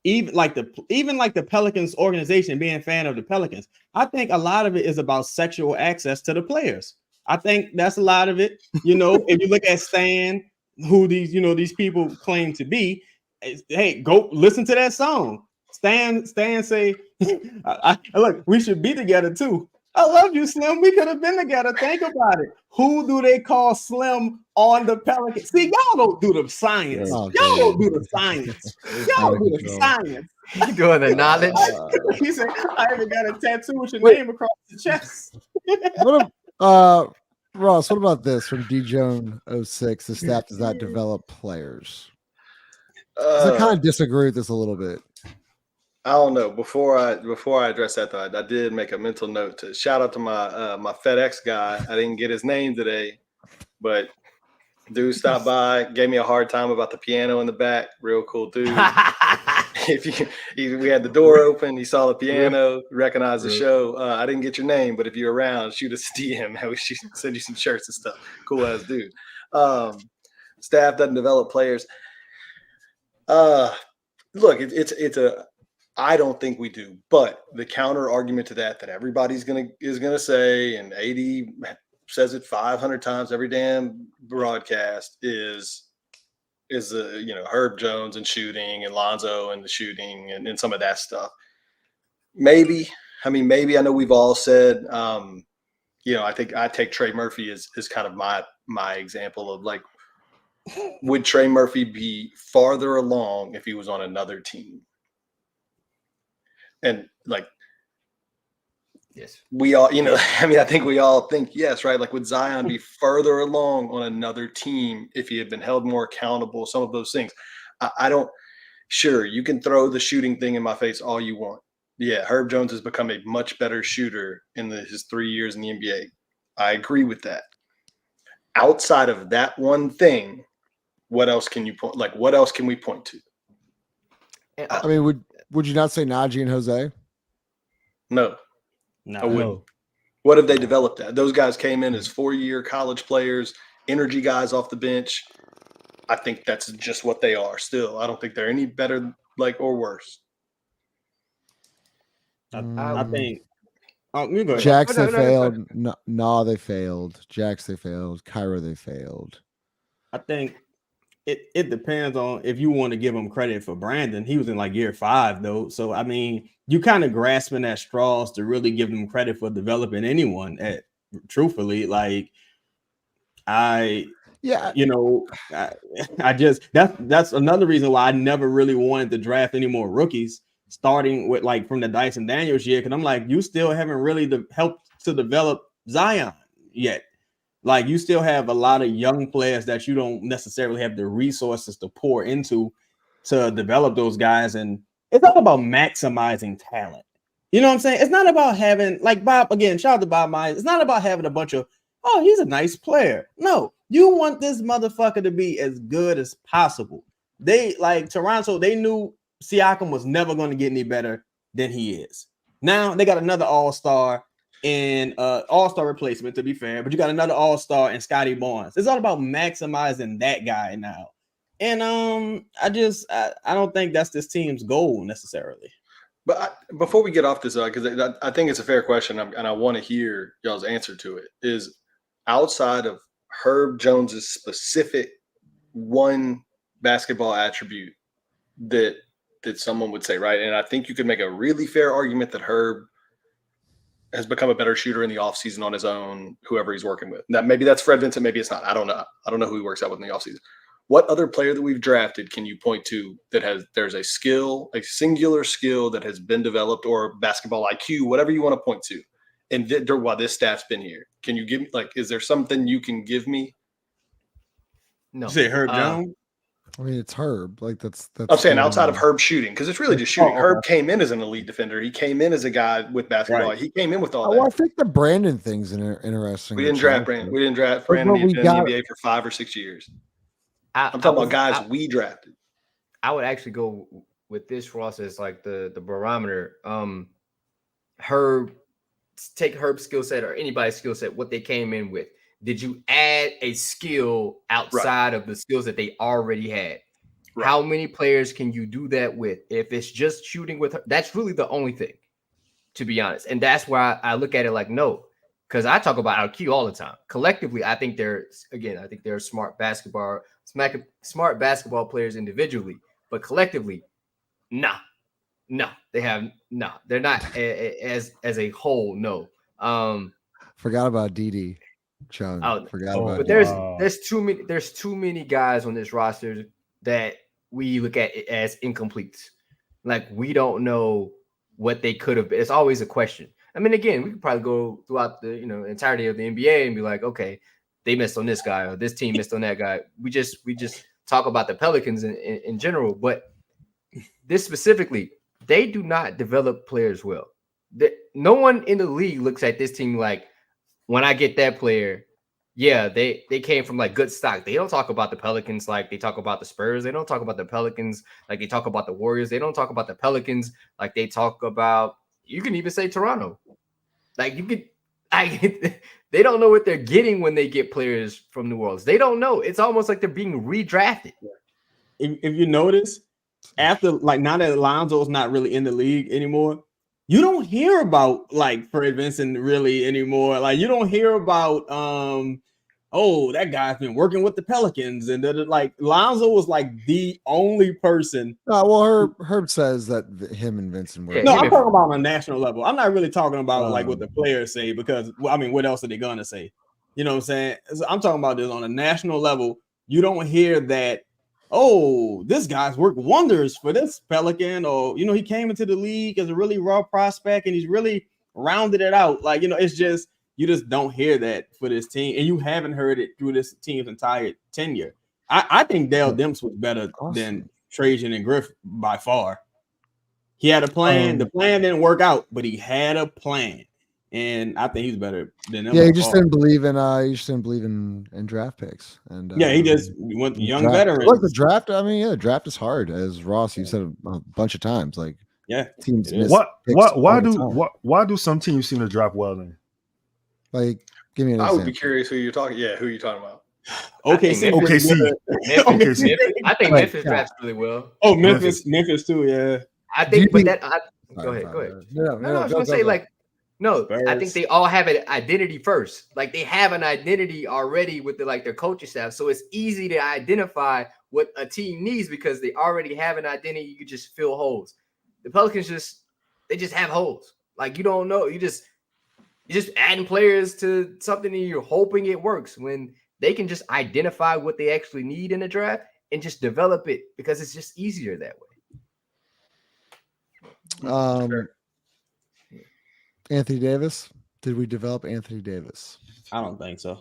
even like the Pelicans organization, being a fan of the Pelicans. I think a lot of it is about sexual access to the players. I think that's a lot of it. If you look at Stan, who these people claim to be, hey, go listen to that song. Stan say, look, we should be together too. I love you, Slim. We could have been together. Think about it. Who do they call Slim on the Pelicans? See, y'all don't do the science. Y'all don't do the science. Y'all don't do the science. You doing the knowledge? He said, I haven't got a tattoo with your name across the chest. Ross, what about this from D Joan 06? The staff does not develop players. I kind of disagree with this a little bit. I don't know. Before I address that, though, I did make a mental note to shout out to my FedEx guy. I didn't get his name today, but dude stopped by, gave me a hard time about the piano in the back. Real cool dude. We had the door open, he saw the piano, recognized the show. I didn't get your name, but if you're around, shoot us a DM. We should send you some shirts and stuff. Cool ass dude. Staff doesn't develop players. Look, I don't think we do, but the counter argument to that everybody's gonna say, and AD says it 500 times every damn broadcast, is Herb Jones and shooting, and Lonzo and the shooting, and some of that stuff. Maybe I know we've all said, I think I take Trey Murphy as kind of my example of like, would Trey Murphy be farther along if he was on another team? And like, yes, we all, I think we all think yes, right? Like, would Zion be further along on another team if he had been held more accountable? Some of those things. I don't. Sure, you can throw the shooting thing in my face all you want. Yeah, Herb Jones has become a much better shooter in his 3 years in the NBA. I agree with that. Outside of that one thing, what else can you point? Like, what else can we point to? I mean, would you not say Najee and Jose? No. No. I wouldn't. What have they developed at? Those guys came in as 4-year college players, energy guys off the bench. I think that's just what they are still. I don't think they're any better, or worse. I think Jax, they failed. No, they failed. Jax, they failed. Kyra, they failed. I think it depends on if you want to give him credit for Brandon. He was in like year 5 though. So I mean, you kind of grasping at straws to really give him credit for developing anyone. Truthfully, like I just that's another reason why I never really wanted to draft any more rookies, starting with like from the Dyson Daniels year, because I'm like, you still haven't really helped to develop Zion yet. Like, you still have a lot of young players that you don't necessarily have the resources to pour into to develop those guys. And it's not about maximizing talent. You know what I'm saying? It's not about having, like Bob, again, shout out to Bob Myers. It's not about having a bunch of, oh, he's a nice player. No, you want this motherfucker to be as good as possible. They, like Toronto, they knew Siakam was never going to get any better than he is. Now they got another all-star and all-star replacement, to be fair, but you got another all-star and Scotty Barnes. It's all about maximizing that guy now. And I don't think that's this team's goal necessarily. But before we get off this, because I think it's a fair question, and I want to hear y'all's answer to it, is outside of Herb Jones's specific one basketball attribute that someone would say, right? And I think you could make a really fair argument that Herb has become a better shooter in the offseason on his own, whoever he's working with. Now, maybe that's Fred Vincent, maybe it's not. I don't know. I don't know who he works out with in the offseason. What other player that we've drafted can you point to that there's a skill, a singular skill that has been developed, or basketball IQ, whatever you want to point to, and while this staff's been here? Can you give me, is there something you can give me? No. You say Herb Jones? I mean, it's Herb. Like that's. I'm saying outside of Herb shooting, because it's really just shooting. Oh, Herb came in as an elite defender. He came in as a guy with basketball. Right. He came in with all Oh, I that. think the Brandon thing's interesting. We didn't draft Brandon. We didn't draft Brandon. He's been in the NBA for 5 or 6 years. I'm talking about guys we drafted. I would actually go with this, Ross, as like the barometer. Herb, take Herb's skill set or anybody's skill set, what they came in with. Did you add a skill outside of the skills that they already had? Right. How many players can you do that with? If it's just shooting with her, that's really the only thing, to be honest. And that's why I look at it like, no, because I talk about IQ all the time. Collectively, I think they're smart basketball players individually, but collectively, they're not as a whole. No. Forgot about DD. Chung. But there's too many guys on this roster that we look at it as incomplete. Like we don't know what they could have been. It's always a question. I mean, again, we could probably go throughout the entirety of the NBA and be like, okay, they missed on this guy or this team missed on that guy. We just talk about the Pelicans in general, but this specifically, they do not develop players well. No one in the league looks at this team like, when I get that player, yeah, they came from like good stock. They don't talk about the Pelicans like they talk about the Spurs. They don't talk about the Pelicans like they talk about the Warriors. They don't talk about the Pelicans like they talk about, you can even say Toronto. Like they don't know what they're getting when they get players from New Orleans. They don't know. It's almost like they're being redrafted. If you notice, after like now that Lonzo's not really in the league anymore, you don't hear about like Fred Vincent really anymore. Like you don't hear about that guy's been working with the Pelicans, and like Lonzo was like the only person. Herb says that him and Vincent were. No, I'm talking about on a national level. I'm not really talking about like what the players say, because I mean, what else are they gonna say? You know what I'm saying? So I'm talking about this on a national level. You don't hear that. Oh, this guy's worked wonders for this Pelican, or he came into the league as a really raw prospect and he's really rounded it out. Like, it's just you just don't hear that for this team, and you haven't heard it through this team's entire tenure. I think Dale Demps was better than Trajan and Griff by far. He had a plan. The plan didn't work out, but he had a plan. And I think he's better than them. Yeah, he just didn't believe in draft picks. And he just went young veterans. Like the draft. I mean, the draft is hard, as Ross, you said a bunch of times. Like, teams miss. Why do some teams seem to draft well then? Like, give me an example. I would be curious who you're talking. Yeah, who are you talking about? OKC. I think Memphis drafts really well. Oh, Memphis too. Yeah, I think. But that. Go ahead. No, I was going to say like. No, I think they all have an identity first. Like they have an identity already with their coaching staff. So it's easy to identify what a team needs because they already have an identity. You can just fill holes. The Pelicans just have holes. Like you don't know. You're just adding players to something and you're hoping it works when they can just identify what they actually need in the draft and just develop it because it's just easier that way. Sure. Anthony Davis. Did we develop Anthony Davis? I don't think so.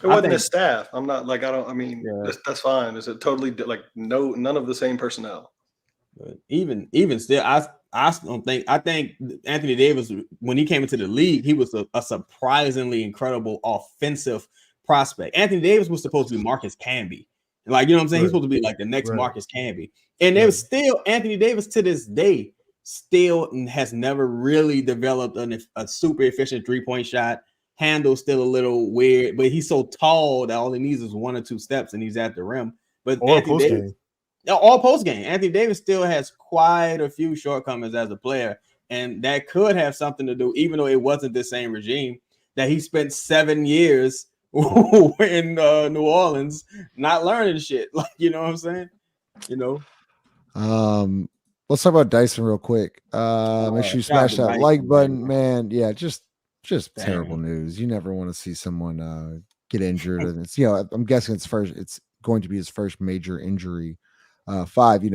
It wasn't his staff. I'm not like that's fine. It's a totally none of the same personnel. But even still, I don't think. I think Anthony Davis, when he came into the league, he was a surprisingly incredible offensive prospect. Anthony Davis was supposed to be Marcus Camby. Like, you know what I'm saying? He's supposed to be like the next Marcus Camby. And there's still Anthony Davis to this day still has never really developed a super efficient 3-point shot. Handle still a little weird, but he's so tall that all he needs is 1 or 2 steps and he's at the rim. But all post game. Anthony Davis still has quite a few shortcomings as a player, and that could have something to do, even though it wasn't the same regime, that he spent 7 years in New Orleans not learning shit. Like, you know what I'm saying? Let's talk about Dyson real quick. Make sure you smash that like button, man. Yeah, just terrible news. You never want to see someone get injured, and it's I'm guessing it's going to be his first major injury. 5,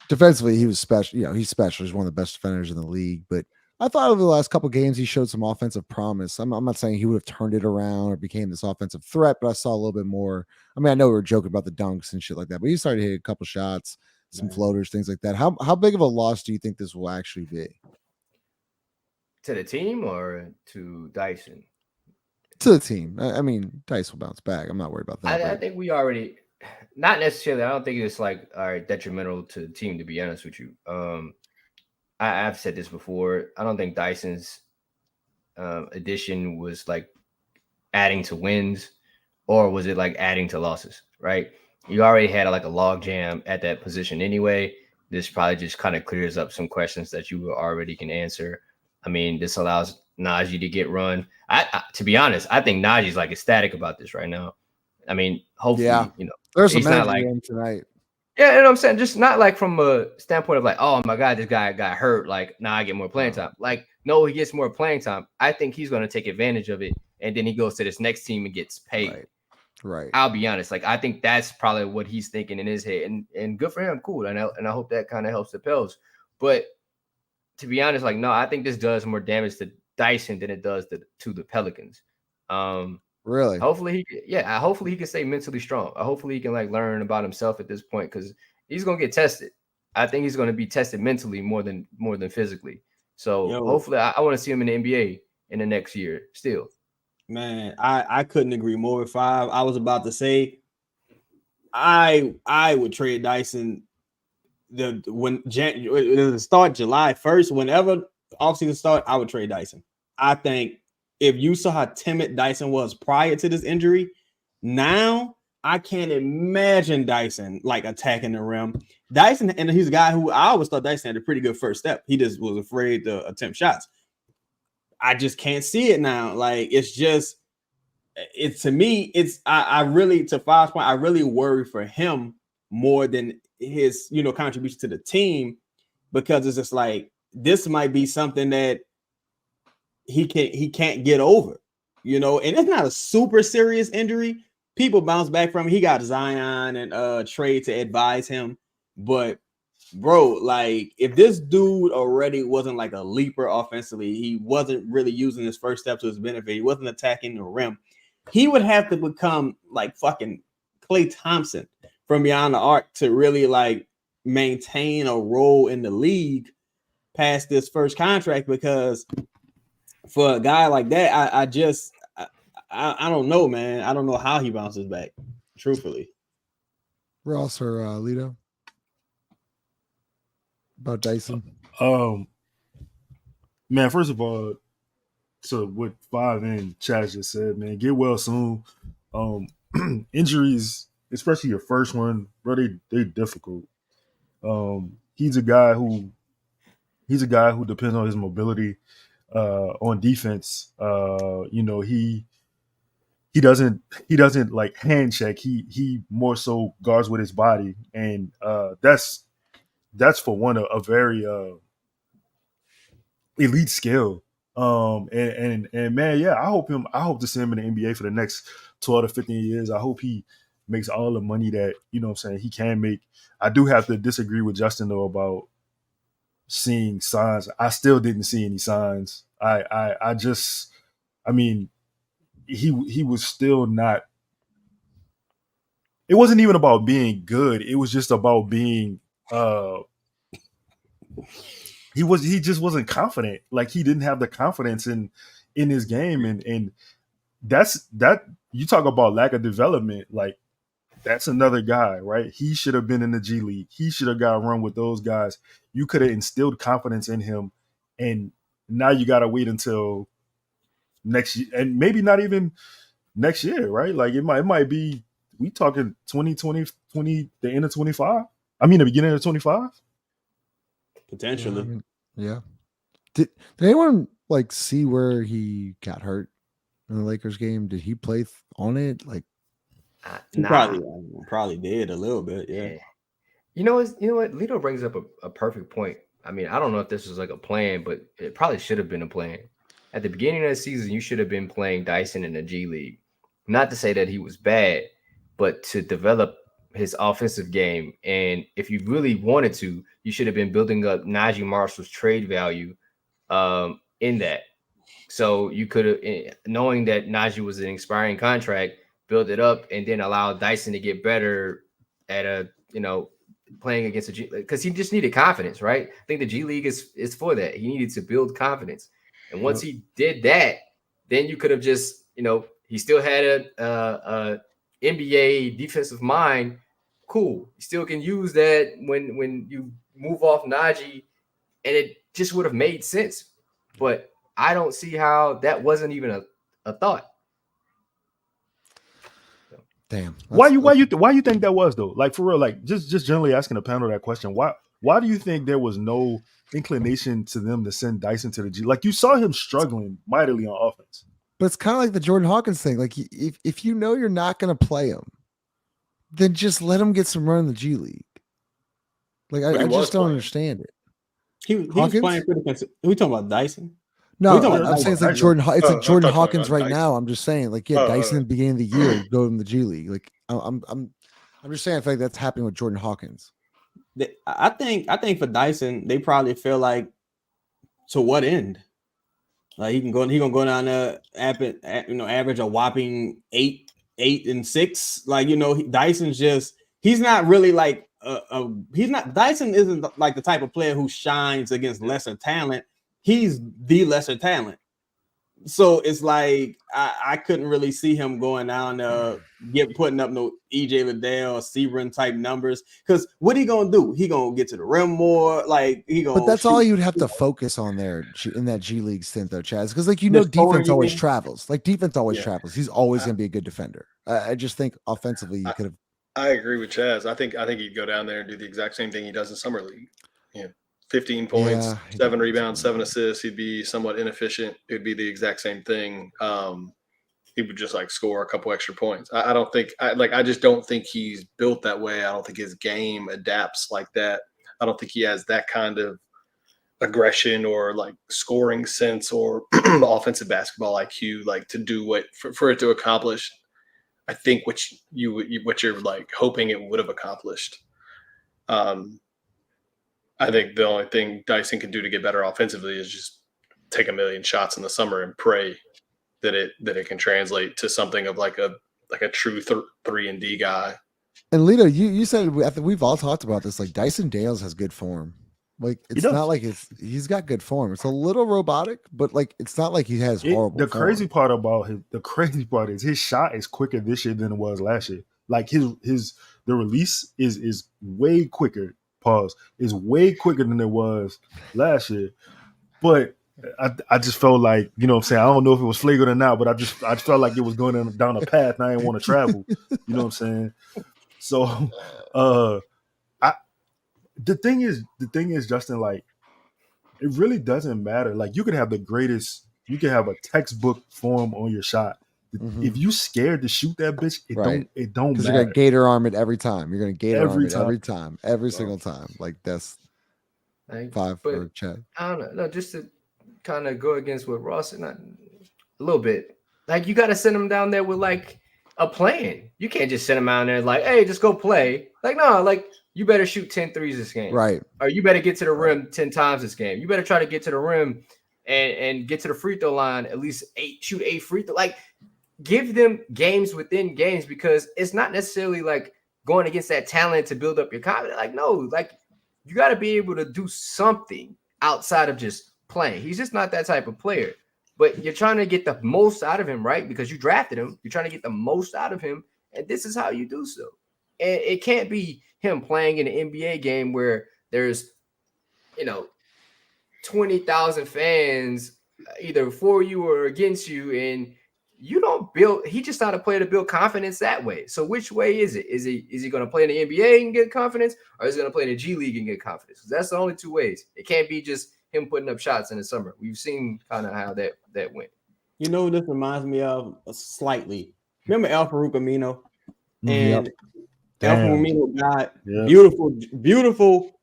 defensively he was special. He's special. He's one of the best defenders in the league. But I thought over the last couple games he showed some offensive promise. I'm not saying he would have turned it around or became this offensive threat, but I saw a little bit more. I mean, I know we were joking about the dunks and shit like that, but he started hitting a couple shots, some floaters, things like that. How big of a loss do you think this will actually be? To the team or to Dyson? To the team. I mean, Dice will bounce back. I'm not worried about that. I think we already, not necessarily. I don't think it's like detrimental to the team. To be honest with you, I've said this before. I don't think Dyson's addition was like adding to wins, or was it like adding to losses? Right? You already had like a log jam at that position anyway. This probably just kind of clears up some questions that you already can answer. I mean, this allows Najee to get run. I to be honest, I think Najee's like ecstatic about this right now. I mean, hopefully, you know, there's he's a not like tonight. Yeah, you know what I'm saying? Just not like from a standpoint of like, oh my God, this guy got hurt. Like, now I get more playing time. Like, no, he gets more playing time. I think he's going to take advantage of it. And then he goes to this next team and gets paid. Right. I'll be honest. Like, I think that's probably what he's thinking in his head. And good for him. Cool. And I hope that kind of helps the Pels. But to be honest, like, no, I think this does more damage to Dyson than it does to the Pelicans. Really? Hopefully he can stay mentally strong. Hopefully he can like learn about himself at this point, because he's gonna get tested. I think he's gonna be tested mentally more than physically. So hopefully I want to see him in the NBA in the next year still. Man, I couldn't agree more with 5. I was about to say I would trade Dyson when start July 1st, whenever offseason start, I would trade Dyson. I think if you saw how timid Dyson was prior to this injury, now I can't imagine Dyson like attacking the rim. Dyson, and he's a guy who I always thought Dyson had a pretty good first step. He just was afraid to attempt shots. I just can't see it now. Like, it's just, to me, I really, to 5's point, I really worry for him more than his, contribution to the team, because it's just like, this might be something that he can't get over, and it's not a super serious injury. People bounce back from it. He got Zion and Trey to advise him, but bro, like, if this dude already wasn't like a leaper offensively, he wasn't really using his first step to his benefit, he wasn't attacking the rim, he would have to become like fucking Klay Thompson from beyond the arc to really like maintain a role in the league past this first contract, because for a guy like that, I don't know, man. I don't know how he bounces back, truthfully. Ross or Lito about Dyson? Man, first of all, so what 5 and Chaz just said, man, get well soon. Injuries, especially your first one, bro, they difficult. He's a guy who depends on his mobility. On defense, he doesn't like hand check. He more so guards with his body, and that's for one a very elite skill. And man, yeah, I hope to see him in the NBA for the next 12 to 15 years. I hope he makes all the money that he can make. I do have to disagree with Justin though about seeing signs. I still didn't see any signs. He was still not. It wasn't even about being good. It was just about being. He just wasn't confident. Like, he didn't have the confidence in his game, and that's you talk about lack of development. Like, that's another guy, right? He should have been in the G League. He should have got run with those guys. You could have instilled confidence in him, and now you got to wait until next year, and maybe not even next year, right? Like, it might be, we talking 2020, the end of 25. I mean, the beginning of 25. Potentially. Yeah. Did anyone like see where he got hurt in the Lakers game? Did he play on it? Like, he probably did a little bit, yeah. You know what? Lito brings up a perfect point. I mean, I don't know if this was like a plan, but it probably should have been a plan. At the beginning of the season, you should have been playing Dyson in the G League. Not to say that he was bad, but to develop his offensive game. And if you really wanted to, you should have been building up Najee Marshall's trade value in that. So you could have, knowing that Najee was an expiring contract, build it up and then allow Dyson to get better at playing against a G, because he just needed confidence, right? I think the G League is for that. He needed to build confidence, and once he did that, then you could have just, he still had a NBA defensive mind. Cool, you still can use that when you move off Najee, and it just would have made sense. But I don't see how that wasn't even a thought. Damn. Why you think that was though? Like for real, like just generally asking the panel that question. Why do you think there was no inclination to them to send Dyson to the G? Like you saw him struggling mightily on offense. But it's kind of like the Jordan Hawkins thing. Like if you know you're not going to play him, then just let him get some run in the G League. Like I just don't understand it. He was playing pretty consistent. Are we talking about Dyson? No, I'm saying it's like Jordan. It's like Jordan Hawkins right Dyson. now. I'm just saying, like, Dyson at the beginning of the year go in the G League. Like, I'm just saying, I feel like that's happening with Jordan Hawkins. I think for Dyson, they probably feel like, to what end? Like he gonna go down there, average a whopping 8 and 6. Like Dyson's he's not really like Dyson isn't like the type of player who shines against lesser talent. He's the lesser talent. So it's like I couldn't really see him going down putting up no EJ Liddell or Sebring type numbers, because what he gonna do? He gonna get to the rim more, like he gonna. But that's all you'd have to focus on there in that G League stint, though, Chaz, because defense always travels. Like defense always travels. He's always gonna be a good defender. I just think offensively you could have. I agree with Chaz. I think he'd go down there and do the exact same thing he does in summer league. 15 points, 7 rebounds, 7 assists. He'd be somewhat inefficient. It'd be the exact same thing. He would just like score a couple extra points. I just don't think he's built that way. I don't think his game adapts like that. I don't think he has that kind of aggression or like scoring sense or offensive basketball IQ, like to do what for it to accomplish. I think what you're like hoping it would have accomplished. I think the only thing Dyson can do to get better offensively is just take a million shots in the summer and pray that it can translate to something of like a true 3-and-D guy. And Lito, you said, I think we've all talked about this. Like Dyson Daniels has good form. Like it's not like he's got good form. It's a little robotic, but like it's not like he has horrible. The crazy part is his shot is quicker this year than it was last year. Like the release is way quicker. Is way quicker than it was last year. But I just felt like, what I'm saying, I don't know if it was flagrant or not, but I felt like it was going down a path and I didn't want to travel. You know what I'm saying? So the thing is, Justin, like it really doesn't matter. Like you could have you could have a textbook form on your shot. If you scared to shoot that bitch, it don't matter. You're gonna gator arm it every time. You're gonna gator arm it every time, every single time. Like that's 5 for Chad. I don't know. No, just to kind of go against what Ross said, a little bit. Like you got to send him down there with like a plan. You can't just send him out there like, hey, just go play. Like no, like you better shoot 10 threes this game, right? Or you better get to the rim 10 times this game. You better try to get to the rim and get to the free throw line at least 8. Shoot 8 free throw. Like give them games within games, because it's not necessarily like going against that talent to build up your confidence. Like, no, like you got to be able to do something outside of just playing. He's just not that type of player, but you're trying to get the most out of him, right? Because you drafted him. You're trying to get the most out of him. And this is how you do so. And it can't be him playing in an NBA game where there's, 20,000 fans either for you or against you. And you don't build. He just not a player to build confidence that way. So which way is it? Is he going to play in the NBA and get confidence, or is he going to play in the G League and get confidence? That's the only two ways. It can't be just him putting up shots in the summer. We've seen kind of how that went. This reminds me of slightly. Remember Al-Farouq Amino? And Al-Farouq Amino got beautiful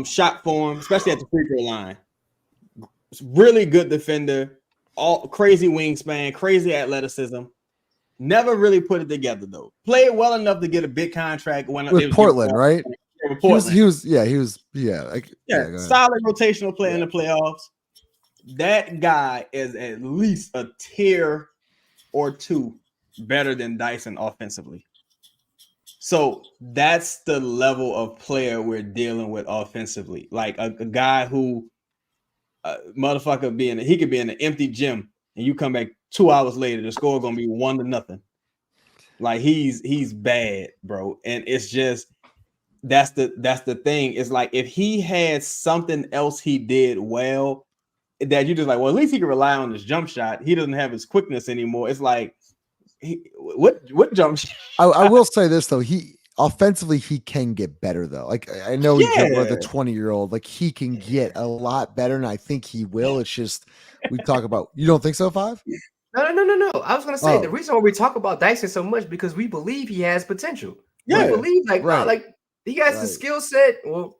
shot form, especially at the free throw line. Really good defender. All crazy wingspan, crazy athleticism. Never really put it together though. Played well enough to get a big contract when with Portland, right? Portland. He was solid rotational player in the playoffs. that guy is at least a tier or two better than Dyson offensively. So that's the level of player we're dealing with offensively. Like a guy who motherfucker he could be in an empty gym and you come back 2 hours later, the score gonna be 1-0. Like he's bad, bro. And it's just that's the thing. It's like if he had something else he did well, that you just like, well, at least he can rely on his jump shot. He doesn't have his quickness anymore. It's like what jump shot? I will say this though, he offensively he can get better though. Like I know he's like a 20-year-old, like he can get a lot better, and I think he will. It's just we talk about. You don't think so, Five? No. I was gonna say the reason why we talk about Dyson so much because we believe he has potential. Yeah, we believe like he has the skill set. Well,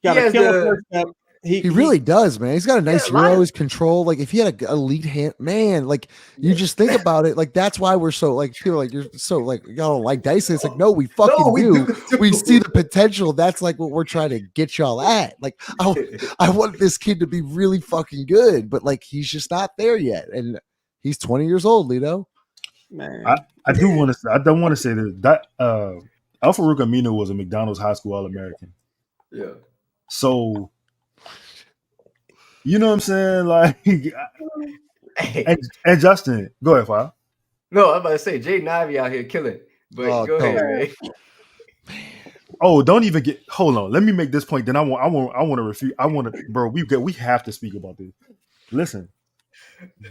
he has first step. He really does, man. He's got a nice Euro, his control. Like if he had a elite hand, man, like you just think about it. Like that's why we're so like people are like you're so like y'all don't like Dyson. It's like no, we fucking do. We see the potential. That's like what we're trying to get y'all at. Like I want this kid to be really fucking good, but like he's just not there yet. And he's 20 years old, Lito. Man, I do want to say I don't want to say that Al-Farouq Aminu was a McDonald's high school All-American. Yeah. So you know what I'm saying? Like, and Justin, go ahead, File. No, I'm about to say Jaden Ivey out here killing. But go ahead, man. Oh, don't even get. Hold on. Let me make this point. Then I want to refute. Bro. We have to speak about this. Listen,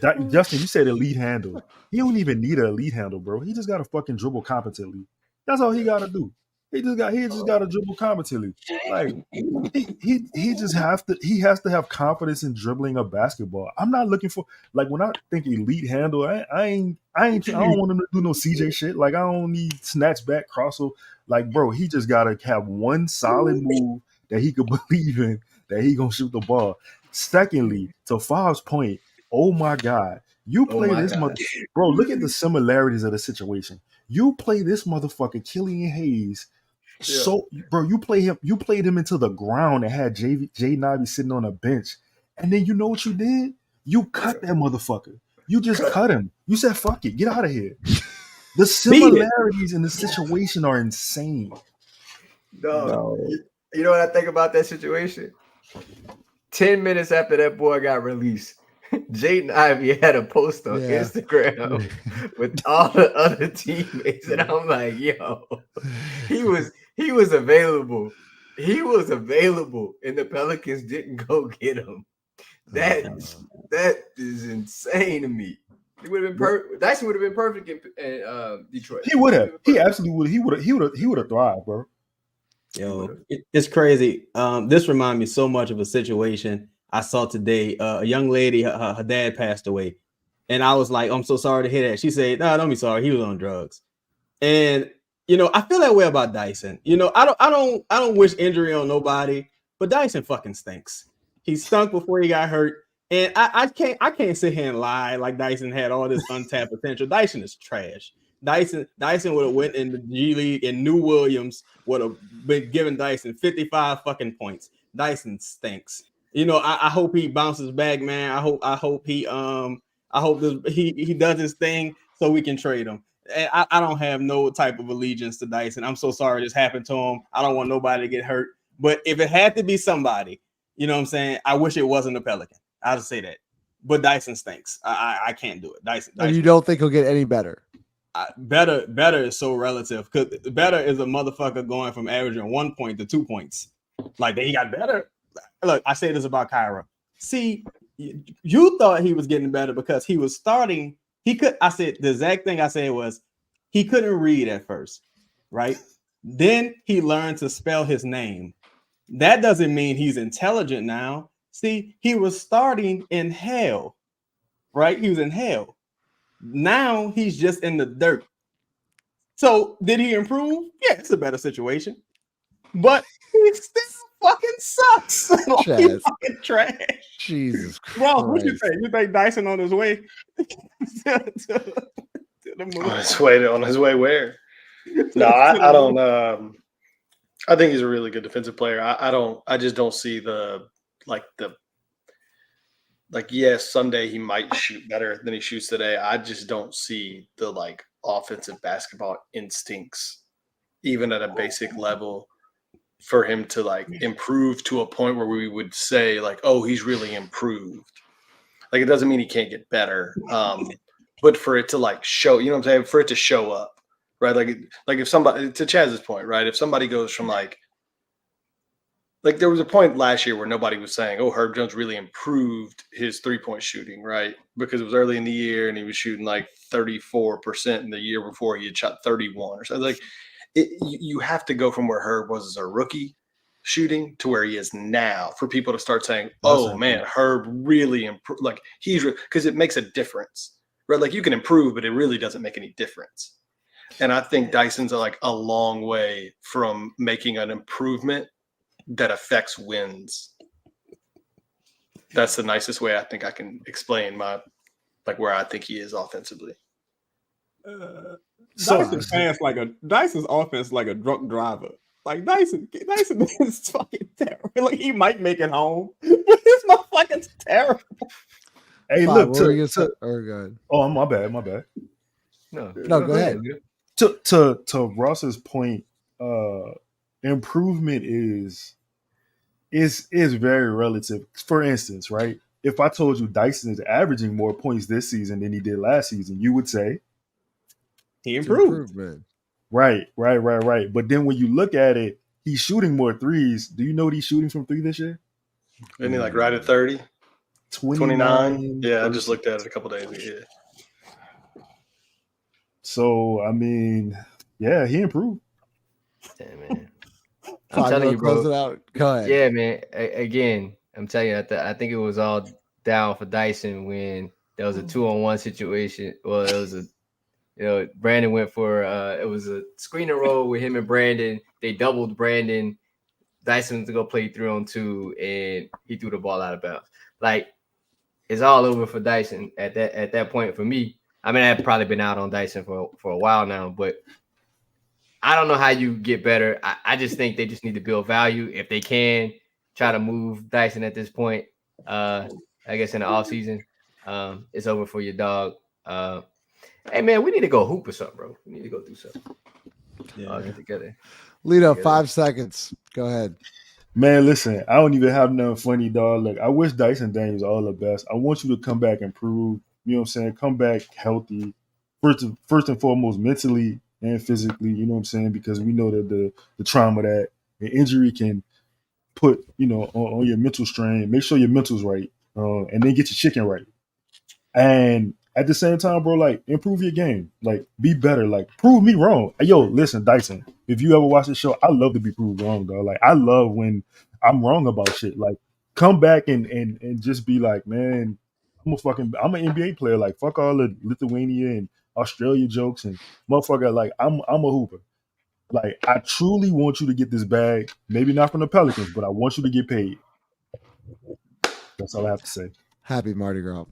Justin, you said elite handle. He don't even need an elite handle, bro. He just got to fucking dribble competently. That's all he got to do. He just got to dribble competently. Like he has to have confidence in dribbling a basketball. I'm not looking for like when I think elite handle, I don't want him to do no CJ shit. Like I don't need snatch back crossover. Like bro, he just gotta have one solid move that he could believe in that he gonna shoot the ball. Secondly, to Fav's point, oh my God, you play this bro. Look at the similarities of the situation. You play this motherfucker Killian Hayes. So, bro, you played him into the ground and had Jaden Ivey sitting on a bench. And then you know what you did? You cut that motherfucker. You just cut him. You said, fuck it, get out of here. The similarities in the situation are insane. No. You know what I think about that situation? 10 minutes after that boy got released, Jaden Ivey had a post on Instagram with all the other teammates, and I'm like, yo, he was available. He was available, and the Pelicans didn't go get him. That is insane to me. It would have been perfect. Dyson would have been perfect in Detroit. He would have. He absolutely would. He would have thrived, bro. Yo, it's crazy. This reminds me so much of a situation I saw today. A young lady, her dad passed away, and I was like, "I'm so sorry to hear that." She said, "No, don't be sorry. He was on drugs." And you know, I feel that way about Dyson. You know, I don't wish injury on nobody, but Dyson fucking stinks. He stunk before he got hurt, and I can't sit here and lie like Dyson had all this untapped potential. Dyson is trash. Dyson would have went in the G League, and New Williams would have been giving Dyson 55 fucking points. Dyson stinks. You know, I hope he bounces back, man. I hope he does his thing so we can trade him. And I don't have no type of allegiance to Dyson. I'm so sorry this happened to him. I don't want nobody to get hurt. But if it had to be somebody, you know what I'm saying? I wish it wasn't a Pelican. I'll just say that. But Dyson stinks. I can't do it. Dyson. And you don't think he'll get any better? Better is so relative because better is a motherfucker going from averaging 1 point to 2 points. Like he got better. Look, I say this about Kyra. See, you thought he was getting better because he was starting. I said the exact thing I said was he couldn't read at first, right? Then he learned to spell his name. That doesn't mean he's intelligent now. See, he was starting in hell, right? He was in hell. Now he's just in the dirt. So did he improve? Yeah, it's a better situation. But he still fucking sucks. Like, he's fucking trash. Jesus Christ. Bro, what you think? You think Dyson on his way to the moon? On his way where? No, I don't. I think he's a really good defensive player. I just don't see the like, yes, Sunday he might shoot better than he shoots today. I just don't see the like offensive basketball instincts, even at a basic level, for him to like improve to a point where we would say like, oh, he's really improved. Like, it doesn't mean he can't get better. But for it to like show, you know what I'm saying? For it to show up, right? Like if somebody, to Chaz's point, right? If somebody goes from like there was a point last year where nobody was saying, oh, Herb Jones really improved his 3-point shooting, right? Because it was early in the year and he was shooting like 34%, in the year before he had shot 31 or something. Like, you have to go from where Herb was as a rookie shooting to where he is now for people to start saying, oh man, Herb really improved. Like, because it makes a difference, right? Like, you can improve, but it really doesn't make any difference. And I think Dyson's like a long way from making an improvement that affects wins. That's the nicest way I think I can explain where I think he is offensively. Dyson's offense like a drunk driver. Like Dyson is fucking terrible. Like, he might make it home, but this motherfucker's terrible. Hey, Fine, look. go ahead. Oh, my bad. No, go ahead. To Ross's point, improvement is very relative. For instance, right? If I told you Dyson is averaging more points this season than he did last season, you would say he improved. Right. But then when you look at it, he's shooting more threes. Do you know what he's shooting from 3 this year? Isn't he like right at 30? 29? Yeah, I just looked at it a couple days ago. Yeah. So, I mean, yeah, he improved. Damn, man. I'm telling you, bro. Close it out. Go ahead. Yeah, man. Again, I'm telling you, I think it was all down for Dyson when there was a 2-on-1 situation. Well, it was Brandon went for it was a screen and roll with him and Brandon. They doubled Brandon. Dyson to go play 3-on-2, and he threw the ball out of bounds. Like, it's all over for Dyson at that point for me. I mean, I've probably been out on Dyson for a while now, but I don't know how you get better. I just think they just need to build value. If they can try to move Dyson at this point, I guess in the offseason, it's over for your dog. Hey, man, we need to go hoop or something, bro. We need to go do something. All get together. Lido, 5 seconds. Go ahead. Man, listen, I don't even have nothing funny, dog. Look, I wish Dyson Daniels all the best. I want you to come back and prove, you know what I'm saying, come back healthy, first and foremost, mentally and physically, you know what I'm saying, because we know that the trauma that the injury can put, on your mental strain. Make sure your mental's right, and then get your chicken right. And at the same time, bro, like, improve your game. Like, be better. Like, prove me wrong. Yo, listen, Dyson, if you ever watch the show, I love to be proved wrong, dog. Like, I love when I'm wrong about shit. Like, come back and just be like, man, I'm an NBA player. Like, fuck all the Lithuania and Australia jokes and motherfucker. Like, I'm a hooper. Like, I truly want you to get this bag. Maybe not from the Pelicans, but I want you to get paid. That's all I have to say. Happy Mardi Gras.